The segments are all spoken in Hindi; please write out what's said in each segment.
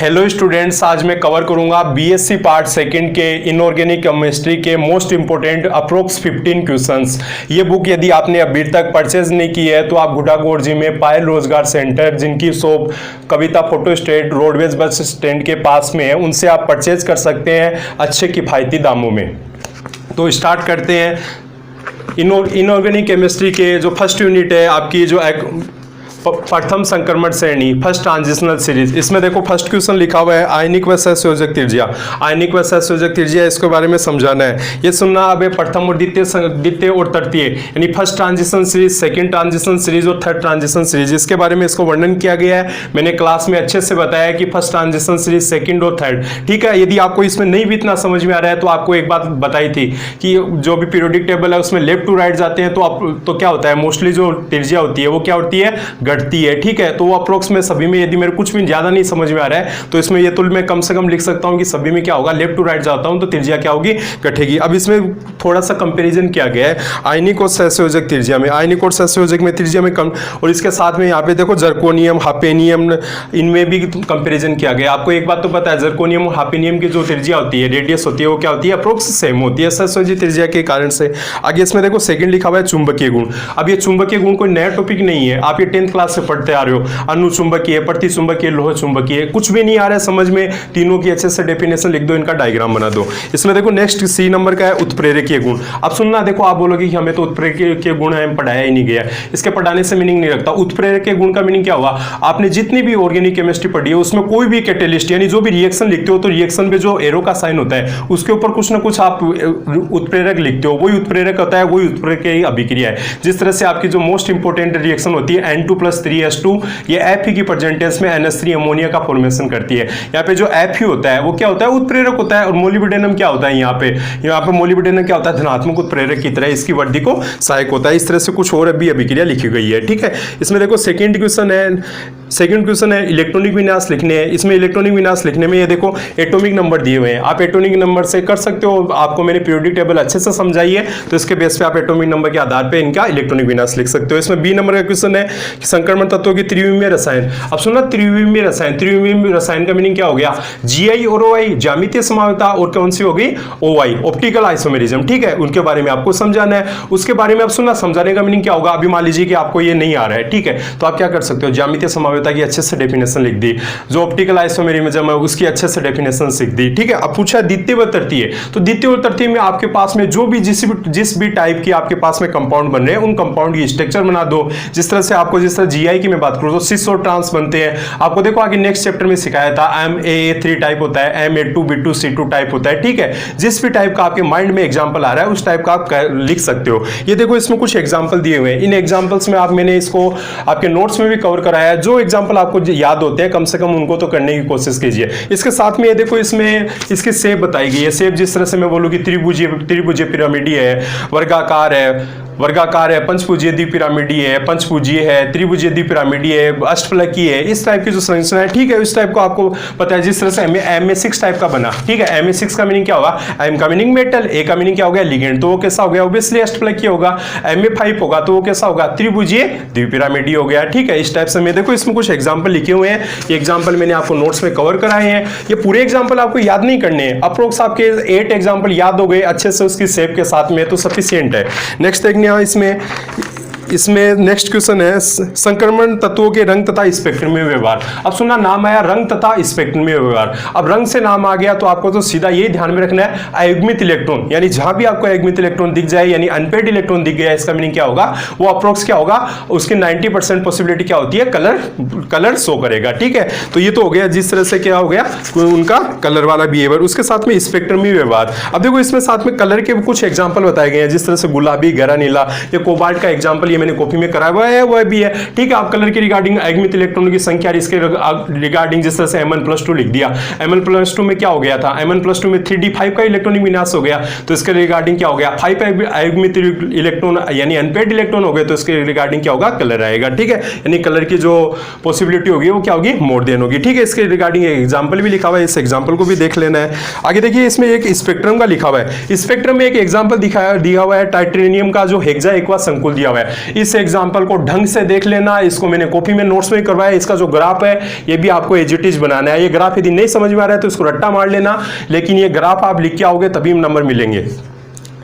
हेलो स्टूडेंट्स, आज मैं कवर करूंगा बीएससी पार्ट सेकंड के इनऑर्गेनिक केमिस्ट्री के मोस्ट इंपोर्टेंट अप्रोक्स 15 क्वेश्चंस। ये बुक यदि आपने अभी तक परचेज नहीं की है तो आप गुडागोड़ जी में पायल रोजगार सेंटर, जिनकी shop Kavita photostat roadways bus stand के पास में है, उनसे आप परचेज कर सकते हैं अच्छे किफ़ायती दामों में। तो स्टार्ट करते हैं। इनऑर्गेनिक केमिस्ट्री के जो फर्स्ट यूनिट है आपकी, जो प्रथम संक्रमण श्रेणी, फर्स्ट ट्रांजिशनल सीरीज, इसमें देखो फर्स्ट क्वेश्चन लिखा हुआ है आयनिक व सहसंयोजक त्रिज्या। आयनिक व सहसंयोजक त्रिज्या, इसके बारे में समझाना है। ये सुनना अब प्रथम और द्वितीय और तृतीय, यानी first transition series, second transition series और थर्ड ट्रांजिशन सीरीज, इसके बारे में इसको वर्णन किया गया है। मैंने क्लास में अच्छे से बताया कि फर्स्ट ट्रांजिशन सीरीज, सेकंड और थर्ड। ठीक है, यदि आपको इसमें नहीं भी इतना समझ में आ रहा है तो आपको एक बात बताई थी कि जो भी पीरियोडिक टेबल है उसमें लेफ्ट टू राइट जाते हैं तो क्या होता है, मोस्टली जो त्रिज्या होती है वो क्या होती है, घटती है। ठीक है, तो वो अप्रोक्स में सभी में, यदि मेरे कुछ भी ज्यादा नहीं समझ में आ रहा है तो इसमें ये तुल मैं कम से कम लिख सकता हूं कि सभी में क्या होगा, लेफ्ट टू राइट जाता हूं तो त्रिज्या क्या होगी, घटेगी। अब इसमें थोड़ा सा कंपैरिजन किया गया है आयनिक और सहसंयोजक त्रिज्या में, आयनिक और सहसंयोजक में त्रिज्या में कम, और इसके साथ में यहाँ पे देखो जर्कोनियम, हाफेनियम, इनमें भी कंपेरिजन किया गया। आपको एक बात तो पता है, जर्कोनियम और हाफेनियम की जो त्रिज्या होती है, रेडियस होती है, वो क्या होती है, अप्रोक्स सेम होती है सहसंयोजक त्रिज्या के कारण से। आगे इसमें देखो सेकंड लिखा हुआ है चुंबकीय गुण। अब ये चुंबकीय गुण कोई नया टॉपिक नहीं है, आप ये 10th क्लास से पढ़ते आ रहे हो। अनुचुंबकीय, प्रतिचुंबकीय, लोह चुंबकीय, कुछ भी नहीं आ रहा है समझ में, तीनों की अच्छे से डेफिनेशन लिख दो, इनका डायग्राम बना दो। इसमें देखो नेक्स्ट सी नंबर का है उत्प्रेरकीय गुण। अब सुनना, देखो आप बोलोगे कि हमें तो उत्प्रेरकीय गुण है, पढ़ाया ही नहीं गया, इसके पढ़ाने से मीनिंग नहीं रखता। उत्प्रेरकीय गुण का मीनिंग क्या हुआ, आपने जितनी भी ऑर्गेनिक केमिस्ट्री पढ़ी है उसमें कोई भी कैटेलिस्ट यानी जो भी रिएक्शन लिखते हो तो रिएक्शन पे जो एरो का साइन होता है उसके ऊपर कुछ ना कुछ आप उत्प्रेरक लिखते हो, वही उत्प्रेरक होता है, वही उत्प्रेरकीय अभिक्रिया है। जिस तरह से आपकी जो मोस्ट इंपोर्टेंट रिएक्शन होती है N2+3S2, ये Fe की प्रेजेंटेंस में NH3 अमोनिया का फॉर्मेशन करती है। यहाँ पे जो Fe होता है वो क्या होता है, उत्प्रेरक होता है। और मोलिब्डेनम क्या होता है, यहाँ पे मोलिब्डेनम क्या होता है, धनात्मक उत्प्रेरक की तरह इसकी वृद्धि को सहायक होता है। इस तरह से कुछ और भी अभिक्रिया लिखी गई है। ठीक है, इसमें देखो सेकंड क्वेश्चन है इलेक्ट्रॉनिक विन्यास लिखने हैं। इसमें इलेक्ट्रॉनिक विन्यास लिखने में ये देखो एटॉमिक नंबर दिए हुए हैं, आप एटॉमिक नंबर से कर सकते हो। आपको मैंने पीरियोडिक टेबल अच्छे से समझाई है तो इसके बेस पे आप एटॉमिक नंबर के आधार पे इनका इलेक्ट्रॉनिक विन्यास लिख सकते हो। इसमें बी नंबर का क्वेश्चन है कि संक्रमण तत्वों की त्रिविमीय रसायन। अब सुनना, त्रिविमीय रसायन, त्रिविमीय रसायन का मीनिंग क्या हो गया, GI और OI, ज्यामितीय समावता, और कौन सी हो गई, OI, ऑप्टिकल आइसोमेरिज्म। ठीक है, उनके बारे में आपको समझाना है। उसके बारे में आप सुनना, समझाने का मीनिंग क्या होगा। अभी मान लीजिए कि आपको ये नहीं आ रहा है, ठीक है, तो आप क्या कर सकते हो, ज्यामितीय समावता की अच्छे से डेफिनेशन लिख दी, जो ऑप्टिकल आइसोमेरिज्म है उसकी अच्छे से डेफिनेशन सीख दी। ठीक है, अब पूछा द्वितीय व तृतीय, तो द्वितीय और तृतीय में आपके पास में जो भी जिस भी टाइप की आपके पास में कंपाउंड बन रहे हैं उन कंपाउंड की स्ट्रक्चर बना दो। जिस तरह से आपको, जिस तरह GI की मैं बात करूं तो सिस और ट्रांस बनते हैं। आपको देखो आगे नेक्स्ट चैप्टर में सिखाया था MAA3 टाइप होता है, MA2B2C2 टाइप होता है। ठीक है, जिस भी टाइप का आपके माइंड में एग्जांपल आ रहा है उस टाइप का आप लिख सकते हो। ये देखो इसमें कुछ एग्जांपल दिए हुए हैं, इन एग्जांपल्स में मैंने इसको आपके नोट्स में भी कवर कराया है। जो एग्जांपल आपको याद होते हैं कम से कम उनको तो करने की कोशिश कीजिए। इसके साथ में ये देखो इसमें इसकी शेप बताई गई है। शेप जिस तरह से मैं बोलूँ कि त्रिभुजीय पिरामिडी है, वर्गाकार है, पंचभुजीय द्विपिरामिडी है, पंचभुजीय है, त्रिभुजीय द्विपिरामिडी है, अष्टफलकीय है, इस टाइप की जो संरचना है। ठीक है, इस टाइप को आपको पता है। जिस तरह से MA6 टाइप का बना, ठीक है, MA6 का मीनिंग क्या होगा, M का मीनिंग मेटल, A का मीनिंग क्या हो गया, लिगेंड, तो वो कैसा हो गया, ऑब्वियसली अष्टफलकीय होगा। MA5 होगा तो वो कैसा होगा, त्रिभुजीय द्विपिरामिडी हो गया। ठीक है, इस टाइप से मैं देखो इसमें कुछ एग्जाम्पल लिखे हुए हैं, ये एग्जाम्पल मैंने आपको नोट्स में कवर कराए हैं। ये पूरे एग्जाम्पल आपको याद नहीं करने हैं, अप्रोक्स आपके 8 एग्जाम्पल याद हो गए अच्छे से उसकी शेप के साथ में, तो सफिशिएंट है। नेक्स्ट देखने इसमें नेक्स्ट क्वेश्चन है संक्रमण तत्वों के रंग तथा स्पेक्ट्रमी व्यवहार। अब सुनना, नाम आया रंग तथा स्पेक्ट्रमी व्यवहार। अब रंग से नाम आ गया तो आपको तो सीधा यही ध्यान में रखना है, अयुग्मित इलेक्ट्रॉन, यानी जहां भी आपको अयुग्मित इलेक्ट्रॉन दिख जाए, यानी अनपेड इलेक्ट्रॉन दिख गया, इसका मीनिंग क्या होगा, वो अप्रोक्स क्या होगा, उसकी 90% पॉसिबिलिटी क्या होती है, कलर शो करेगा। ठीक है, तो ये तो हो गया जिस तरह से क्या हो गया उनका कलर वाला बिहेवियर। उसके साथ में स्पेक्ट्रमी व्यवहार। अब देखो इसमें साथ में कलर के कुछ एग्जाम्पल बताए गए हैं, जिस तरह से गुलाबी, गहरा नीला, ये कोबाल्ट का एग्जांपल ये मैंने कॉपी में कराया हुआ है, वह भी है। ठीक है, आप कलर के रिगार्डिंग अयुग्मित इलेक्ट्रॉनों की संख्या और इसके रिगार्डिंग जिस तरह से Mn+2 लिख दिया, Mn+2 में क्या हो गया था, Mn+2 में 3d5 का इलेक्ट्रॉनिक विन्यास हो गया, तो इसके रिगार्डिंग क्या हो गया, 5 अयुग्मित इलेक्ट्रॉन यानी अनपेड इलेक्ट्रॉन हो गए, तो इसके रिगार्डिंग क्या होगा, कलर आएगा। ठीक है, यानी कलर की जो पॉसिबिलिटी होगी वो क्या होगी, मोर देन होगी। ठीक है, इसके रिगार्डिंग एग्जाम्पल भी लिखा हुआ है, इस एग्जाम्पल को भी देख लेना है। आगे देखिए इसमें एक स्पेक्ट्रम का लिखा हुआ है, स्पेक्ट्रम में एक एग्जाम्पल दिया हुआ है टाइटेनियम का जो हेक्सा एक्वा संकुल दिया हुआ है। इस एग्जाम्पल को ढंग से देख लेना, इसको मैंने कॉपी में नोट्स में करवाया। इसका जो ग्राफ है ये भी आपको एज इट इज बनाना है। ये ग्राफ यदि नहीं समझ में आ रहा है तो इसको रट्टा मार लेना, लेकिन ये ग्राफ आप लिख के आओगे तभी नंबर मिलेंगे।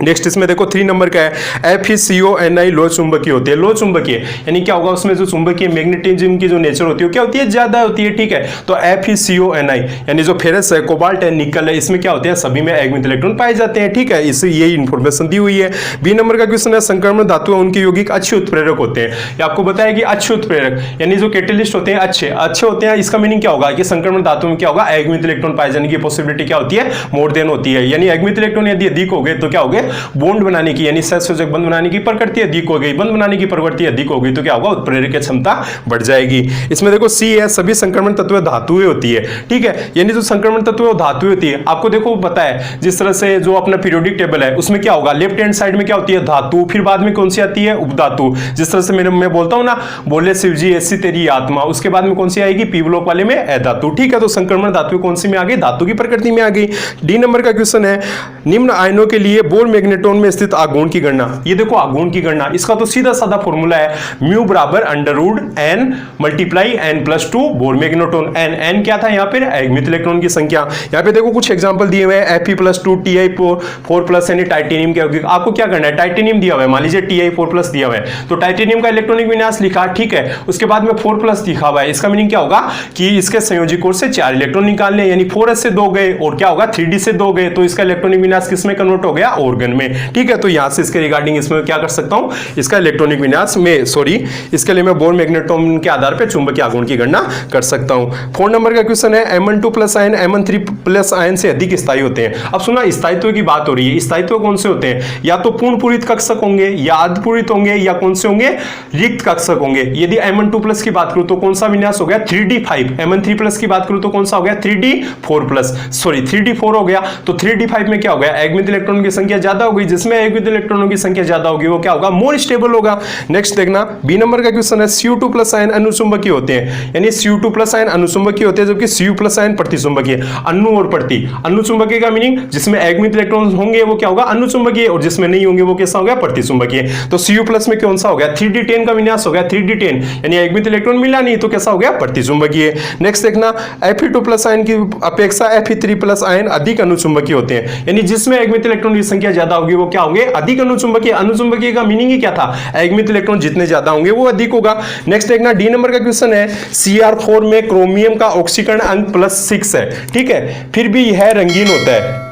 नेक्स्ट इसमें देखो 3 नंबर का है FeCO लो चुंबकीय होती है। लो चुंबकीय यानी क्या होगा, उसमें जो चुंबकीय मैग्नेटिज्म की जो नेचर होती है क्या होती है, ज्यादा होती है, ठीक है। तो FeCO यानी जो फेरस है, कोबाल्ट है, निकल है, इसमें क्या होते हैं, सभी में अयस्क इलेक्ट्रॉन पाए जाते हैं, ठीक है। इससे यही इंफॉर्मेशन दी हुई है। बी नंबर का क्वेश्चन है संक्रमण धातु उनके यौगिक अच्छे उत्प्रेरक होते हैं। ये आपको बताया कि अच्छे उत्प्रेरक यानी जो कैटेलिस्ट होते हैं अच्छे होते हैं। इसका मीनिंग क्या होगा कि संक्रमण धातु में क्या होगा, अयस्क इलेक्ट्रॉन पाए जाने की पॉसिबिलिटी क्या होती है, मोर देन होती है। यानी अयस्क इलेक्ट्रॉन यदि अधिक हो गए तो क्या हो गए, बॉन्ड बनाने की यानी सहसंयोजक बंध बनाने की प्रकृति अधिक हो गई, बंध बनाने की प्रवृत्ति अधिक हो गई तो क्या होगा, उत्प्रेरक की क्षमता बढ़ जाएगी। इसमें देखो सी है सभी संक्रमण तत्व धातुएं होती है, ठीक है। यानी जो संक्रमण तत्व वो धातुएं होती है। आपको देखो पता है जिस तरह से जो अपना पीरियोडिक टेबल है उसमें क्या होगा, लेफ्ट हैंड साइड में क्या होती है, धातु, फिर बाद में कौन सी आती है, उपधातु। जिस तरह से मैं बोलता हूं ना, बोले शिवजी ऐसी तेरी आत्मा, उसके बाद में कौन सी आएगी, पी ब्लॉक वाले में अधातु, ठीक है। तो संक्रमण धातु कौन सी में आ गई, धातु की प्रकृति में आ गई। डी नंबर का क्वेश्चन है निम्न आयनों के लिए बोर मैग्नेट्रॉन में स्थित आघूर्ण की गणना। ये देखो आघूर्ण की गणना, इसका तो सीधा साधा फॉर्मूला है म्यू बराबर √n multiply n + 2 bore magnetron. n क्या था यहाँ पे, अयस्क इलेक्ट्रॉन की संख्या। यहाँ पे देखो कुछ एग्जांपल दिए हुए हैं Fe+2 Ti4+ यानी टाइटेनियम के यौगिक। आपको क्या करना है, टाइटेनियम दिया हुआ है, मान लीजिए Ti4+ दिया हुआ है तो टाइटेनियम का इलेक्ट्रॉनिक विन्यास लिखा, ठीक है। उसके बाद में 4+ लिखा हुआ है। इसका मीनिंग क्या होगा कि इसके संयोजक कोर से 4 इलेक्ट्रॉन निकालने, यानी 4s से 2 गए और क्या होगा 3d से 2 गए तो इसका इलेक्ट्रॉनिक विन्यास किस में कन्वर्ट हो गया, ऑर्गन में, ठीक है। तो यहां से इसके रिगार्डिंग इसमें क्या कर सकता हूं, इसका इलेक्ट्रॉनिक विन्यास में इसके लिए मैं बोर मैग्नेट्रॉन के आधार पर चुंबकीय आघूर्ण की गणना कर सकता हूं। 4 नंबर का क्वेश्चन है Mn2+ आयन Mn3+ आयन से अधिक स्थायी होते हैं। अब सुना, स्थायित्व की बात हो रही है। स्थायित्व कौन से होते हैं, या तो पूर्ण पूरित कक्षक होंगे, या अर्धपूरित होंगे, या कौन से होंगे, रिक्त कक्षक होंगे। यदि Mn2+ की बात करूं तो कौन सा विन्यास हो गया, 3d5। Mn3+ की बात करूं तो कौन सा हो गया, 3d4 हो गया। तो 3d5 में क्या हो गया, अयस्क इलेक्ट्रॉनों की संख्या ज्यादा हो गई। जिसमें अयस्क इलेक्ट्रॉनों की संख्या ज्यादा होगी वो क्या होगा, मोर स्टेबल होगा। नेक्स्ट देखना बी नंबर का क्वेश्चन है Cu2+ आयन अनुचुंबकीय होते हैं। यानी Cu2+ आयन अनुचुंबकीय होते हैं जबकि Cu+ आयन प्रतिचुंबकीय। अनु और प्रति, अनुचुंबकीय का मीनिंग जिसमें अयस्क इलेक्ट्रॉन होंगे वो क्या होगा, अनुचुंबकीय, और जिसमें नहीं होंगे वो कैसा हो गया, प्रतिचुंबकीय। तो Cu+ में कौन सा हो गया, 3d10 का विन्यास हो गया, 3d10 यानी अयस्क इलेक्ट्रॉन मिला नहीं तो कैसा हो गया, प्रतिचुंबकीय। नेक्स्ट देखना Fe2+ आयन की अपेक्षा Fe3+ आयन अधिक अनुचुंबकीय होते हैं। यानी जिसमें अयस्क इलेक्ट्रॉन की संख्या ज्यादा होगी वो क्या होंगे, अधिक अनुचुंबकीय। अनुचुंबकीय का मीनिंग ही क्या था, अयस्क इलेक्ट्रॉन जितने ज्यादा होंगे वो अधिक होगा। नेक्स्ट देखना डी नंबर का क्वेश्चन है Cr4 में क्रोमियम का ऑक्सीकरण अंक +6 है, ठीक है, फिर भी यह रंगीन होता है।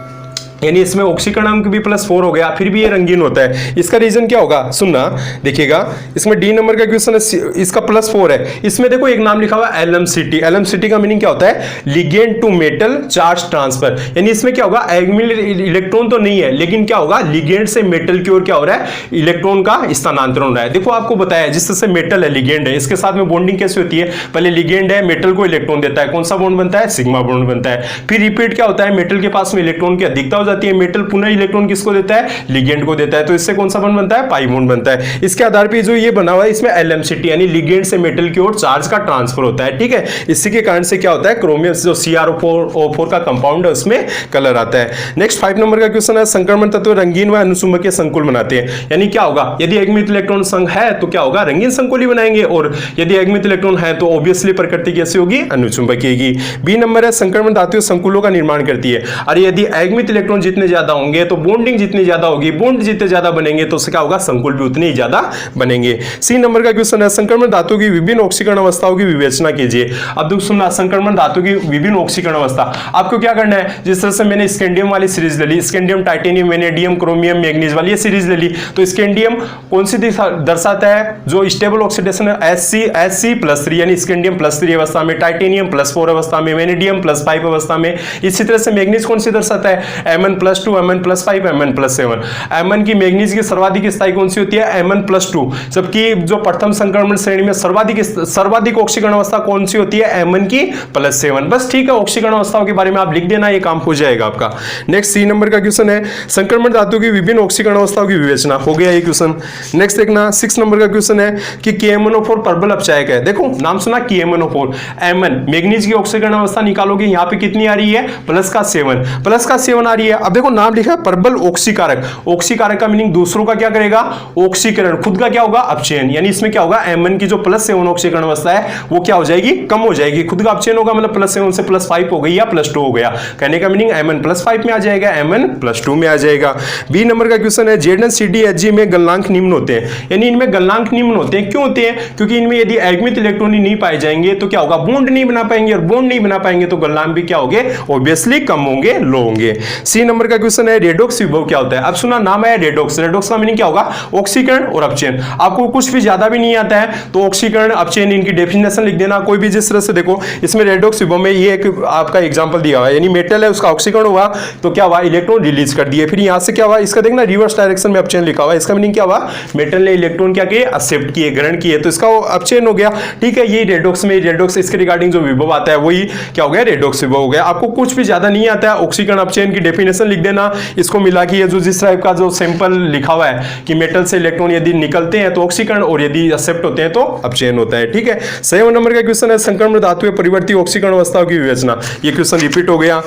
यानी इसमें ऑक्सीकरण अंक भी +4 हो गया, फिर भी ये रंगीन होता है। इसका रीजन क्या होगा, सुनना देखिएगा। इसमें डी नंबर का क्वेश्चन है, इसका +4 है। इसमें देखो एक नाम लिखा हुआ है LMCT। LMCT का मीनिंग क्या होता है, ligand to metal charge transfer. यानी इसमें क्या होगा, इलेक्ट्रॉन तो नहीं है लेकिन क्या होगा, लिगेंड से मेटल की ओर क्या हो रहा है, इलेक्ट्रॉन का स्थानांतरण हो रहा है। देखो आपको बताया जिस तरह से मेटल है, लिगेंड है, इसके साथ में बॉन्डिंग कैसे होती है, पहले लिगेंड है, मेटल को इलेक्ट्रॉन देता है, कौन सा बॉन्ड बनता है, सिग्मा बॉन्ड बनता है। फिर रिपीट क्या होता है, मेटल के पास में इलेक्ट्रॉन की अधिकता जाती है, मेटल पुनः इलेक्ट्रॉन किसको देता है, लिगेंड को देता है, तो इससे कौन सा बॉन्ड बनता है, पाई बॉन्ड बनता है। इसके आधार पे जो ये बना हुआ है इसमें LMCT यानी लिगेंड से मेटल की ओर चार्ज का ट्रांसफर होता है, ठीक है। इसी के कारण से क्या होता है, क्रोमियम जो Cr4 का कंपाउंड है उसमें कलर आता है। नेक्स्ट 5 नंबर का क्वेश्चन है संक्रमण तत्व रंगीन व अनुचुंबकीय संकुल बनाते हैं। यानी क्या होगा, यदि अयस्क इलेक्ट्रॉन संघ है तो क्या होगा, रंगीन संकुल ही बनाएंगे, और यदि अयस्क इलेक्ट्रॉन है तो ऑब्वियसली प्रकृति कैसी होगी, अनुचुंबकीय की। बी नंबर है संक्रमण धातु संकुलों का निर्माण करती है। और यदि अयस्क इलेक्ट्रॉन जितने ज्यादा होंगे तो बॉन्डिंग जितनी ज्यादा होगी, बॉन्ड जितने ज्यादा बनेंगे तो उससे क्या होगा, संकुल भी उतने ही ज्यादा बनेंगे। सी नंबर का क्वेश्चन है संक्रमण धातु की विभिन्न ऑक्सीकरण अवस्थाओं की विवेचना कीजिए। अब देखो सुनना, संक्रमण धातु की विभिन्न ऑक्सीकरण अवस्था आपको क्या करना है, जिस तरह से मैंने स्कैंडियम वाली सीरीज ले ली, scandium, titanium, vanadium, chromium, manganese वाली ये सीरीज ले ली। तो स्कैंडियम कौन सी दर्शाता है, जो स्टेबल ऑक्सीडेशन है Sc+3 यानी स्कैंडियम +3 अवस्था में, टाइटेनियम +4 अवस्था में, वेनेडियम +5 अवस्था में। इसी तरह से मैग्नीज कौन सी दर्शाता है, Mn+2, Mn+5, Mn+7। Mn की मैग्नीज की सर्वाधिक स्थायी कौन सी होती है, Mn+2, जबकि जो प्रथम संक्रमण श्रेणी में सर्वाधिक ऑक्सीकरण अवस्था कौन सी होती है, Mn की +7। बस ठीक है, ऑक्सीकरण अवस्थाओं के बारे में आप लिख देना, ये काम हो जाएगा आपका। नेक्स्ट सी नंबर का क्वेश्चन है संक्रमण धातु की विभिन्न ऑक्सीकरण अवस्थाओं की विवेचना, हो गया ये क्वेश्चन। नेक्स्ट देखना 6 नंबर का क्वेश्चन है कि KMnO4 प्रबल अपचायक है। देखो नाम सुना, KMnO4, Mn मैग्नीज की ऑक्सीकरण अवस्था निकालोगे, यहाँ पे कितनी आ रही है, +7 आ रही है। गया। अब देखो नाम लिखा है प्रबल ऑक्सीकारक, ऑक्सीकारक का मीनिंग दूसरों का क्या करेगा, ऑक्सीकरण, खुद का क्या होगा, अपचयन, यानी इसमें क्या होगा, Mn की जो +7 ऑक्सीकरण अवस्था है वो क्या हो जाएगी, कम हो जाएगी, खुद का अपचयन होगा, मतलब +7 से +5 हो गई या +2 हो गया, कहने का मीनिंग Mn +5 में आ जाएगा, Mn +2 में आ जाएगा। बी नंबर का क्वेश्चन है ZnCdHg में गलनांक निम्न होते हैं, यानी इनमें गलनांक निम्न होते हैं, क्यों होते हैं, क्योंकि इनमें यदि एगमित इलेक्ट्रॉन नहीं पाए जाएंगे तो क्या होगा, बॉन्ड नहीं बना पाएंगे, और बॉन्ड नहीं बना पाएंगे तो गलनांक भी क्या होंगे, ऑब्वियसली कम होंगे, लो होंगे। सी नंबर का क्वेश्चन है रेडॉक्स विभव क्या होता है। अब सुना नाम है रेडॉक्स, रेडॉक्स का मीनिंग क्या होगा, ऑक्सीकरण और अपचयन। आपको कुछ भी ज्यादा भी नहीं आता है तो ऑक्सीकरण अपचयन इनकी डेफिनेशन लिख देना, कोई भी जिस तरह से देखो इसमें रेडॉक्स विभव में ये एक आपका एग्जांपल दिया हुआ है, यानी मेटल है उसका ऑक्सीकरण हुआ तो क्या हुआ, इलेक्ट्रॉन रिलीज कर दिए, फिर यहां से क्या हुआ, इसका देखना रिवर्स डायरेक्शन में अपचयन लिखा हुआ है, इसका मीनिंग क्या हुआ, मेटल ने इलेक्ट्रॉन क्या किए, एक्सेप्ट किए, ग्रहण किए, तो इसका अपचयन हो गया। ठीक है, ये रेडॉक्स में, रेडॉक्स इसके रिगार्डिंग जो विभव आता है वही क्या हो गया, रेडॉक्स विभव हो गया। आपको कुछ भी ज्यादा नहीं आता है, ऑक्सीकरण अपचयन की डेफिनेशन लिख देना, इसको मिला के ये जो जिस टाइप का जो सिंपल लिखा हुआ है कि मेटल से इलेक्ट्रॉन यदि निकलते हैं तो ऑक्सीकरण और यदि एक्सेप्ट होते हैं तो अपचयन होता है। ठीक है, 7 नंबर का क्वेश्चन है संक्रमण धातु में परिवर्ती ऑक्सीकरण अवस्थाओं की विवेचना, ये क्वेश्चन रिपीट हो गया।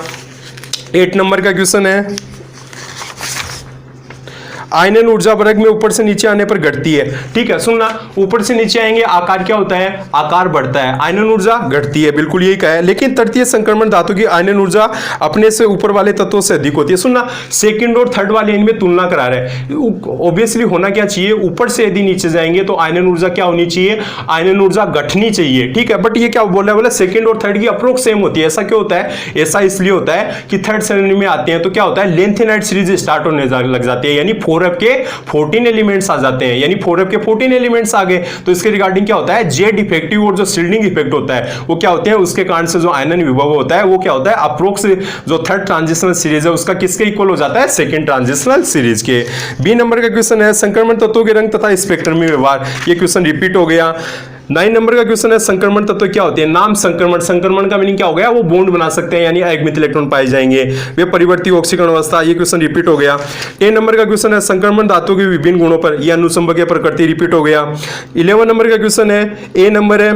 8 नंबर का क्वेश्चन है आयनन ऊर्जा वर्ग में ऊपर से नीचे आने पर घटती है। ठीक है, सुनना, ऊपर से नीचे आएंगे आकार क्या होता है, आकार बढ़ता है, आयनन ऊर्जा घटती है, बिल्कुल यही कहा है। लेकिन तृतीय संक्रमण धातु की आयनन ऊर्जा अपने से ऊपर वाले तत्वों से अधिक होती है। सुनना, सेकंड और थर्ड वाले इनमें तुलना करा रहे हैं, ऑब्वियसली होना क्या चाहिए, ऊपर से यदि नीचे जाएंगे तो आयनन ऊर्जा क्या होनी चाहिए, आयनन ऊर्जा घटनी चाहिए। ठीक है, बट ये क्या बोल रहा है, बोला सेकंड और थर्ड की अप्रोक्स सेम होती है। ऐसा क्यों होता है, ऐसा इसलिए होता है कि थर्ड श्रेणी में आते हैं तो क्या होता है, लेंथेनाइट सीरीज स्टार्ट होने लग जाती है, यानी 4f के 14 एलिमेंट्स आ जाते हैं, यानी 4f के 14 एलिमेंट्स आ गए तो इसके रिगार्डिंग क्या होता है, जेड इफेक्टिव और जो शील्डिंग इफेक्ट होता है वो क्या होते हैं, उसके कारण से जो आयनन विभव होता है वो क्या होता है, अप्रोक्स जो थर्ड ट्रांजिशनल सीरीज है उसका किसके इक्वल हो जाता है, सेकंड ट्रांजिशनल सीरीज के। बी नंबर का क्वेश्चन है संक्रमण तत्वों के रंग तथा स्पेक्ट्रम में व्यवहार, ये क्वेश्चन रिपीट हो गया। 9 नंबर का क्वेश्चन है संक्रमण तत्व क्या होते हैं। नाम संक्रमण, संक्रमण का मीनिंग क्या हो गया, वो बॉन्ड बना सकते हैं, यानी अयग्मित इलेक्ट्रॉन पाए जाएंगे, वे परिवर्ती ऑक्सीकरण अवस्था, ये क्वेश्चन रिपीट हो गया। 10 नंबर का क्वेश्चन है संक्रमण धातु के विभिन्न गुणों पर, यह अनुसंबंधीय प्रकृति, रिपीट हो गया। 11 नंबर का क्वेश्चन है, ए नंबर है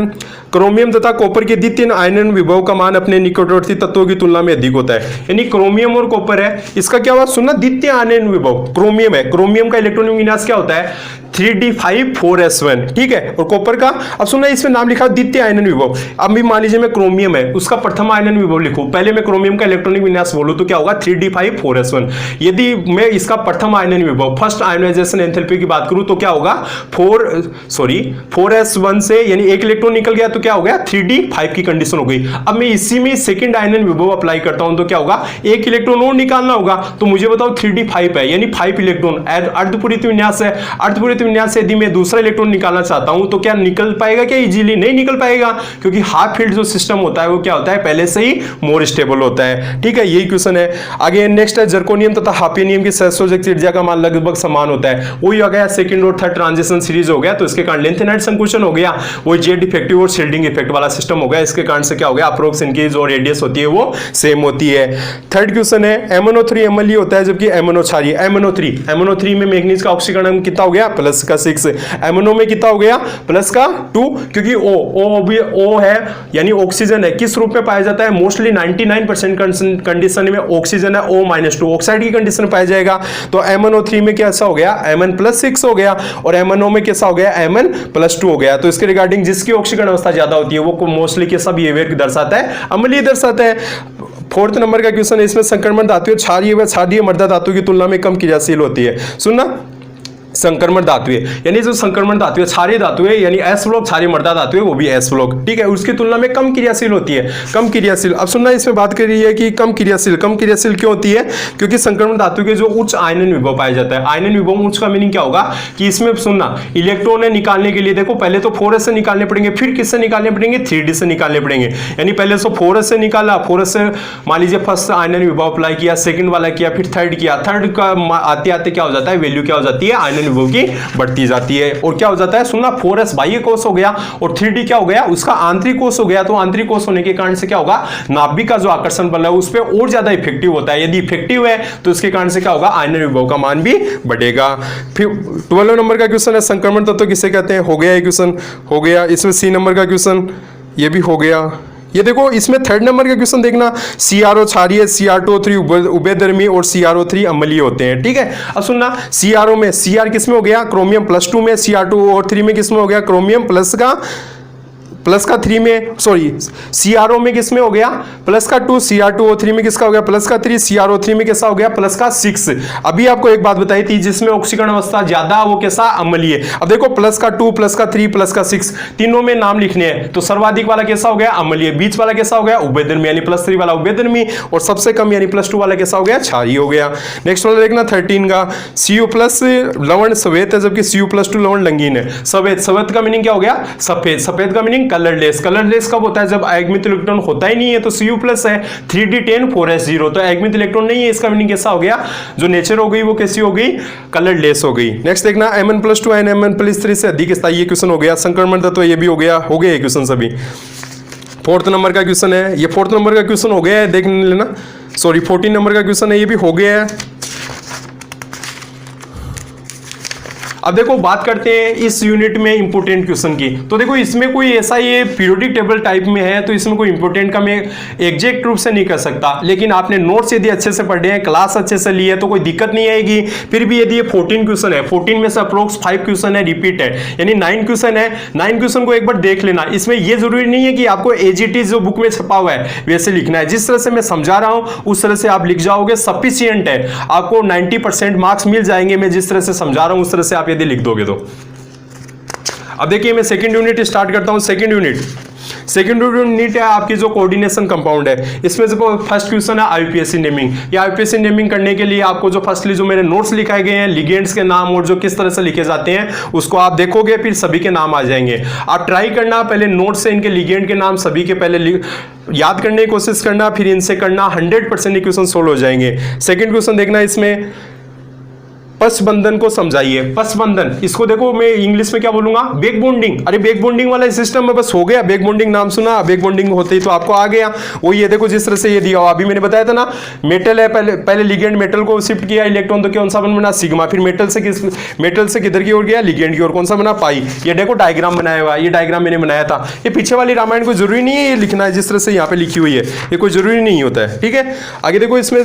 क्रोमियम तथा कॉपर के द्वितीय आयनन विभव का मान अपने निकटवर्ती तत्वों की तुलना में अधिक होता है, यानी क्रोमियम और कॉपर है, इसका क्या हुआ, सुनना, द्वितीय आयनन विभव क्रोमियम है, क्रोमियम का इलेक्ट्रॉनिक विन्यास क्या होता है, 3d5 4s1। ठीक है, और कॉपर का, अब सुनना इसमें नाम लिखा द्वितीय आयनन विभव। अब भी मान लीजिए मैं क्रोमियम है उसका प्रथम आयनन विभव लिखूं, पहले मैं क्रोमियम का इलेक्ट्रॉनिक विन्यास बोलूं तो क्या होगा, 3d5 4s1। यदि मैं इसका प्रथम आयनन विभव, फर्स्ट आयनाइजेशन एंथैल्पी की बात करूं तो क्या होगा, 4s1 से, यानी एक इलेक्ट्रॉन निकल गया तो क्या हो गया, 3d5 की कंडीशन हो गई। अब मैं इसी में सेकंड आयनन विभव अप्लाई करता हूं तो क्या होगा, एक इलेक्ट्रॉन और निकालना होगा, तो मुझे बताओ 3d5 है, यानी 5 इलेक्ट्रॉन, अर्धपूरित विन्यास है, अर्धपूरित विन्यास से यदि मैं दूसरा इलेक्ट्रॉन निकालना चाहता हूं तो क्या निकल पाएगा, क्या इजीली नहीं निकल पाएगा, क्योंकि हाफ फील्ड जो सिस्टम होता है वो क्या होता है, पहले से ही मोर स्टेबल होता है। ठीक है, यही क्वेश्चन है। आगे नेक्स्ट है जर्कोनियम तथा हाफिनियम की सहसंयोजक त्रिज्या का मान लगभग समान होता है, वही हो गया सेकंड और थर्ड ट्रांजिशन सीरीज हो गया, तो इसके कारण लेंथेनाइट संकुचन हो गया, वो जेड इफेक्टिव और शील्डिंग इफेक्ट वाला सिस्टम हो गया, इसके कारण से क्या हो गया, अप्रोक्स इनकी जो रेडियस होती है वो सेम होती है। थर्ड क्वेश्चन है MnO3 Mle होता है जबकि MnO क्षारीय, MnO3 में मैग्नीज का ऑक्सीकरण कितना हो गया, +6, MnO में कितना हो गया, +2, क्योंकि O है, यानी ऑक्सीजन है, किस रूप में पाया जाता है, मोस्टली 99% कंडीशन में ऑक्सीजन है, O-2 ऑक्साइड की कंडीशन में पाया जाएगा, तो MnO3 में कैसा हो गया, Mn+6 हो गया, और MnO में कैसा हो गया, Mn+2 हो गया। तो इसके रिगार्डिंग जिसकी ऑक्सीकरण अवस्था ज्यादा होती है वो मोस्टली कैसा बिहेवियर दर्शाता है, अम्लीय दर्शाता है। 4th नंबर का क्वेश्चन है, इसमें संक्रमण धातु क्षारीय व क्षारीय मृदा धातु की तुलना में कम क्रियाशील होती है। सुनना, संक्रमण धातु है, यानी जो संक्रमण धातु है, क्षारीय धातु है, यानी S ब्लॉक, क्षारीय मृदा धातु है वो भी S ब्लॉक। ठीक है, उसकी तुलना में कम क्रियाशील होती है, कम क्रियाशील। अब सुनना, इसमें बात कर रही है कि कम क्रियाशील क्यों होती है, क्योंकि संक्रमण धातु के जो उच्च आयनन विभव पाया जाता है, आयनन विभव उच्च का मीनिंग क्या होगा कि इसमें सुनना, इलेक्ट्रॉन निकालने के लिए देखो पहले तो 4s से निकालने पड़ेंगे, फिर किससे निकालने पड़ेंगे, 3d से निकालने पड़ेंगे, यानी पहले तो 4s से निकाला, 4s से मान लीजिए फर्स्ट आयनन विभव अप्लाई किया, सेकंड वाला किया, फिर थर्ड किया, थर्ड का आते आते क्या हो जाता है, वैल्यू क्या हो जाती है, आयनन विभव की बढ़ती जाती है, और क्या हो जाता है, सुनना, 4s बाह्य कोश हो गया और 3d क्या हो गया, उसका आंतरिक कोश हो गया, तो आंतरिक कोश होने के कारण से क्या होगा, नाभिक का जो आकर्षण बल है उस पर और ज्यादा इफेक्टिव होता है, यदि इफेक्टिव है तो इसके कारण से क्या होगा, आयनन विभव का मान भी बढ़ेगा। फिर 12 नंबर का क्वेश्चन है संक्रमण तत्व किसे कहते हैं, हो गया, ये क्वेश्चन हो गया। इसमें C नंबर का क्वेश्चन ये भी हो गया, ये देखो इसमें थर्ड नंबर का क्वेश्चन देखना, CRO क्षारीय, CR2O3 उभयधर्मी और CRO3 अम्लीय होते हैं। ठीक है, अब सुनना, CRO में Cr किस में हो गया, क्रोमियम +2 में, CR2O3 में किस में हो गया, क्रोमियम प्लस का 3 में, सॉरी CRO में किस में हो गया +2, CR2O3 में किसका हो गया +3, CRO3 में किसका हो गया +6। अभी आपको एक बात बताई थी, जिसमें ऑक्सीकरण अवस्था ज्यादा वो कैसा, अम्लीय। अब देखो +2, +3, +6 तीनों में नाम लिखने हैं, तो सर्वाधिक वाला कैसा हो गया, अम्लीय, बीच वाला कैसा हो गया, उभयधर्मी यानी +3 वाला उभयधर्मी, और सबसे कम यानी +2 वाला कैसा हो गया, क्षारीय हो गया। नेक्स्ट वाला देखना 13 का, Cu+ लवण श्वेत है, जबकि Cu+2 लवण रंगीन है। सफेद का मीनिंग क्या हो गया, सफेद का मीनिंग कलरलेस कब होता है, जब अयगमित इलेक्ट्रॉन होता ही नहीं है, तो Cu+ है। 3d10 4s0, तो अयगमित इलेक्ट्रॉन नहीं है, इसका मीनिंग कैसा हो गया, जो नेचर हो गई वो कैसी हो गई, कलरलेस हो गई। नेक्स्ट देखना Mn+2 Mn+3 से अधिक स्थायी, ये क्वेश्चन हो गया। संक्रमण तत्व ये भी हो गया ये क्वेश्चन सभी। फोर्थ नंबर का क्वेश्चन है, ये फोर्थ नंबर का क्वेश्चन हो गया है, देख लेना, सॉरी 14 नंबर का क्वेश्चन है, ये भी हो गया है। अब देखो बात करते हैं इस यूनिट में इंपोर्टेंट क्वेश्चन की। तो देखो इसमें कोई ऐसा ये पीरियोडिक टेबल टाइप में है, तो इसमें कोई इंपोर्टेंट का मैं एग्जैक्ट रूप से नहीं कर सकता, लेकिन आपने नोट्स यदि अच्छे से पढ़े हैं, क्लास अच्छे से ली है, तो कोई दिक्कत नहीं आएगी। फिर भी यदि ये 14 क्वेश्चन है, 14 में से अप्रोक्स 5 क्वेश्चन है रिपीट है, यानी 9 क्वेश्चन है। 9 क्वेश्चन को एक बार देख लेना। इसमें ये जरूरी नहीं है कि आपको एजीटी जो बुक में छपा हुआ है वैसे लिखना है, जिस तरह से मैं समझा रहा हूं उस तरह से आप लिख जाओगे, सफिशिएंट है, आपको 90% मार्क्स मिल जाएंगे। मैं जिस तरह से समझा रहा हूं उस तरह से आप यदि लिख दोगे तो। अब देखिए मैं सेकंड यूनिट स्टार्ट करता हूं। सेकंड यूनिट है आपकी जो कोऑर्डिनेशन कंपाउंड है। इसमें से फर्स्ट क्वेश्चन है आईयूपीएसी नेमिंग। या आईयूपीएसी नेमिंग करने के लिए आपको जो फर्स्टली जो मेरे नोट्स लिखाए गए हैं, लिगेंड्स के नाम और जो किस तरह से लिखे जाते हैं उसको आप देखोगे, फिर सभी के नाम आ जाएंगे। आप ट्राई करना पहले नोट से इनके लिगेंड के नाम सभी के पहले याद करने की कोशिश करना, फिर इनसे करना, 100% क्वेश्चन सोल्व हो जाएंगे। सेकेंड क्वेश्चन देखना, इसमें पश बंधन को समझाइए। पश बंधन, इसको देखो मैं इंग्लिश में क्या बोलूंगा, बैक बॉन्डिंग। अरे बैक बॉन्डिंग वाला सिस्टम में बस हो गया, बैक बॉन्डिंग नाम सुना, बैक बॉन्डिंग होते ही तो आपको आ गया। वो ये देखो जिस तरह से ये दिया हुआ, अभी मैंने बताया था ना, मेटल है, पहले लिगेंड मेटल को शिफ्ट किया, इलेक्ट्रॉन तो कौन सा बना, सिग्मा, फिर मेटल से किधर की ओर गया, लिगेंड की ओर, कौन सा बना, पाई। ये देखो डायग्राम बनाया हुआ, ये डायग्राम मैंने बनाया था। ये पीछे वाली रामायण को जरूरी नहीं है ये लिखना है जिस तरह से यहाँ पे लिखी हुई है, ये कोई जरूरी नहीं होता है। ठीक है, आगे देखो इसमें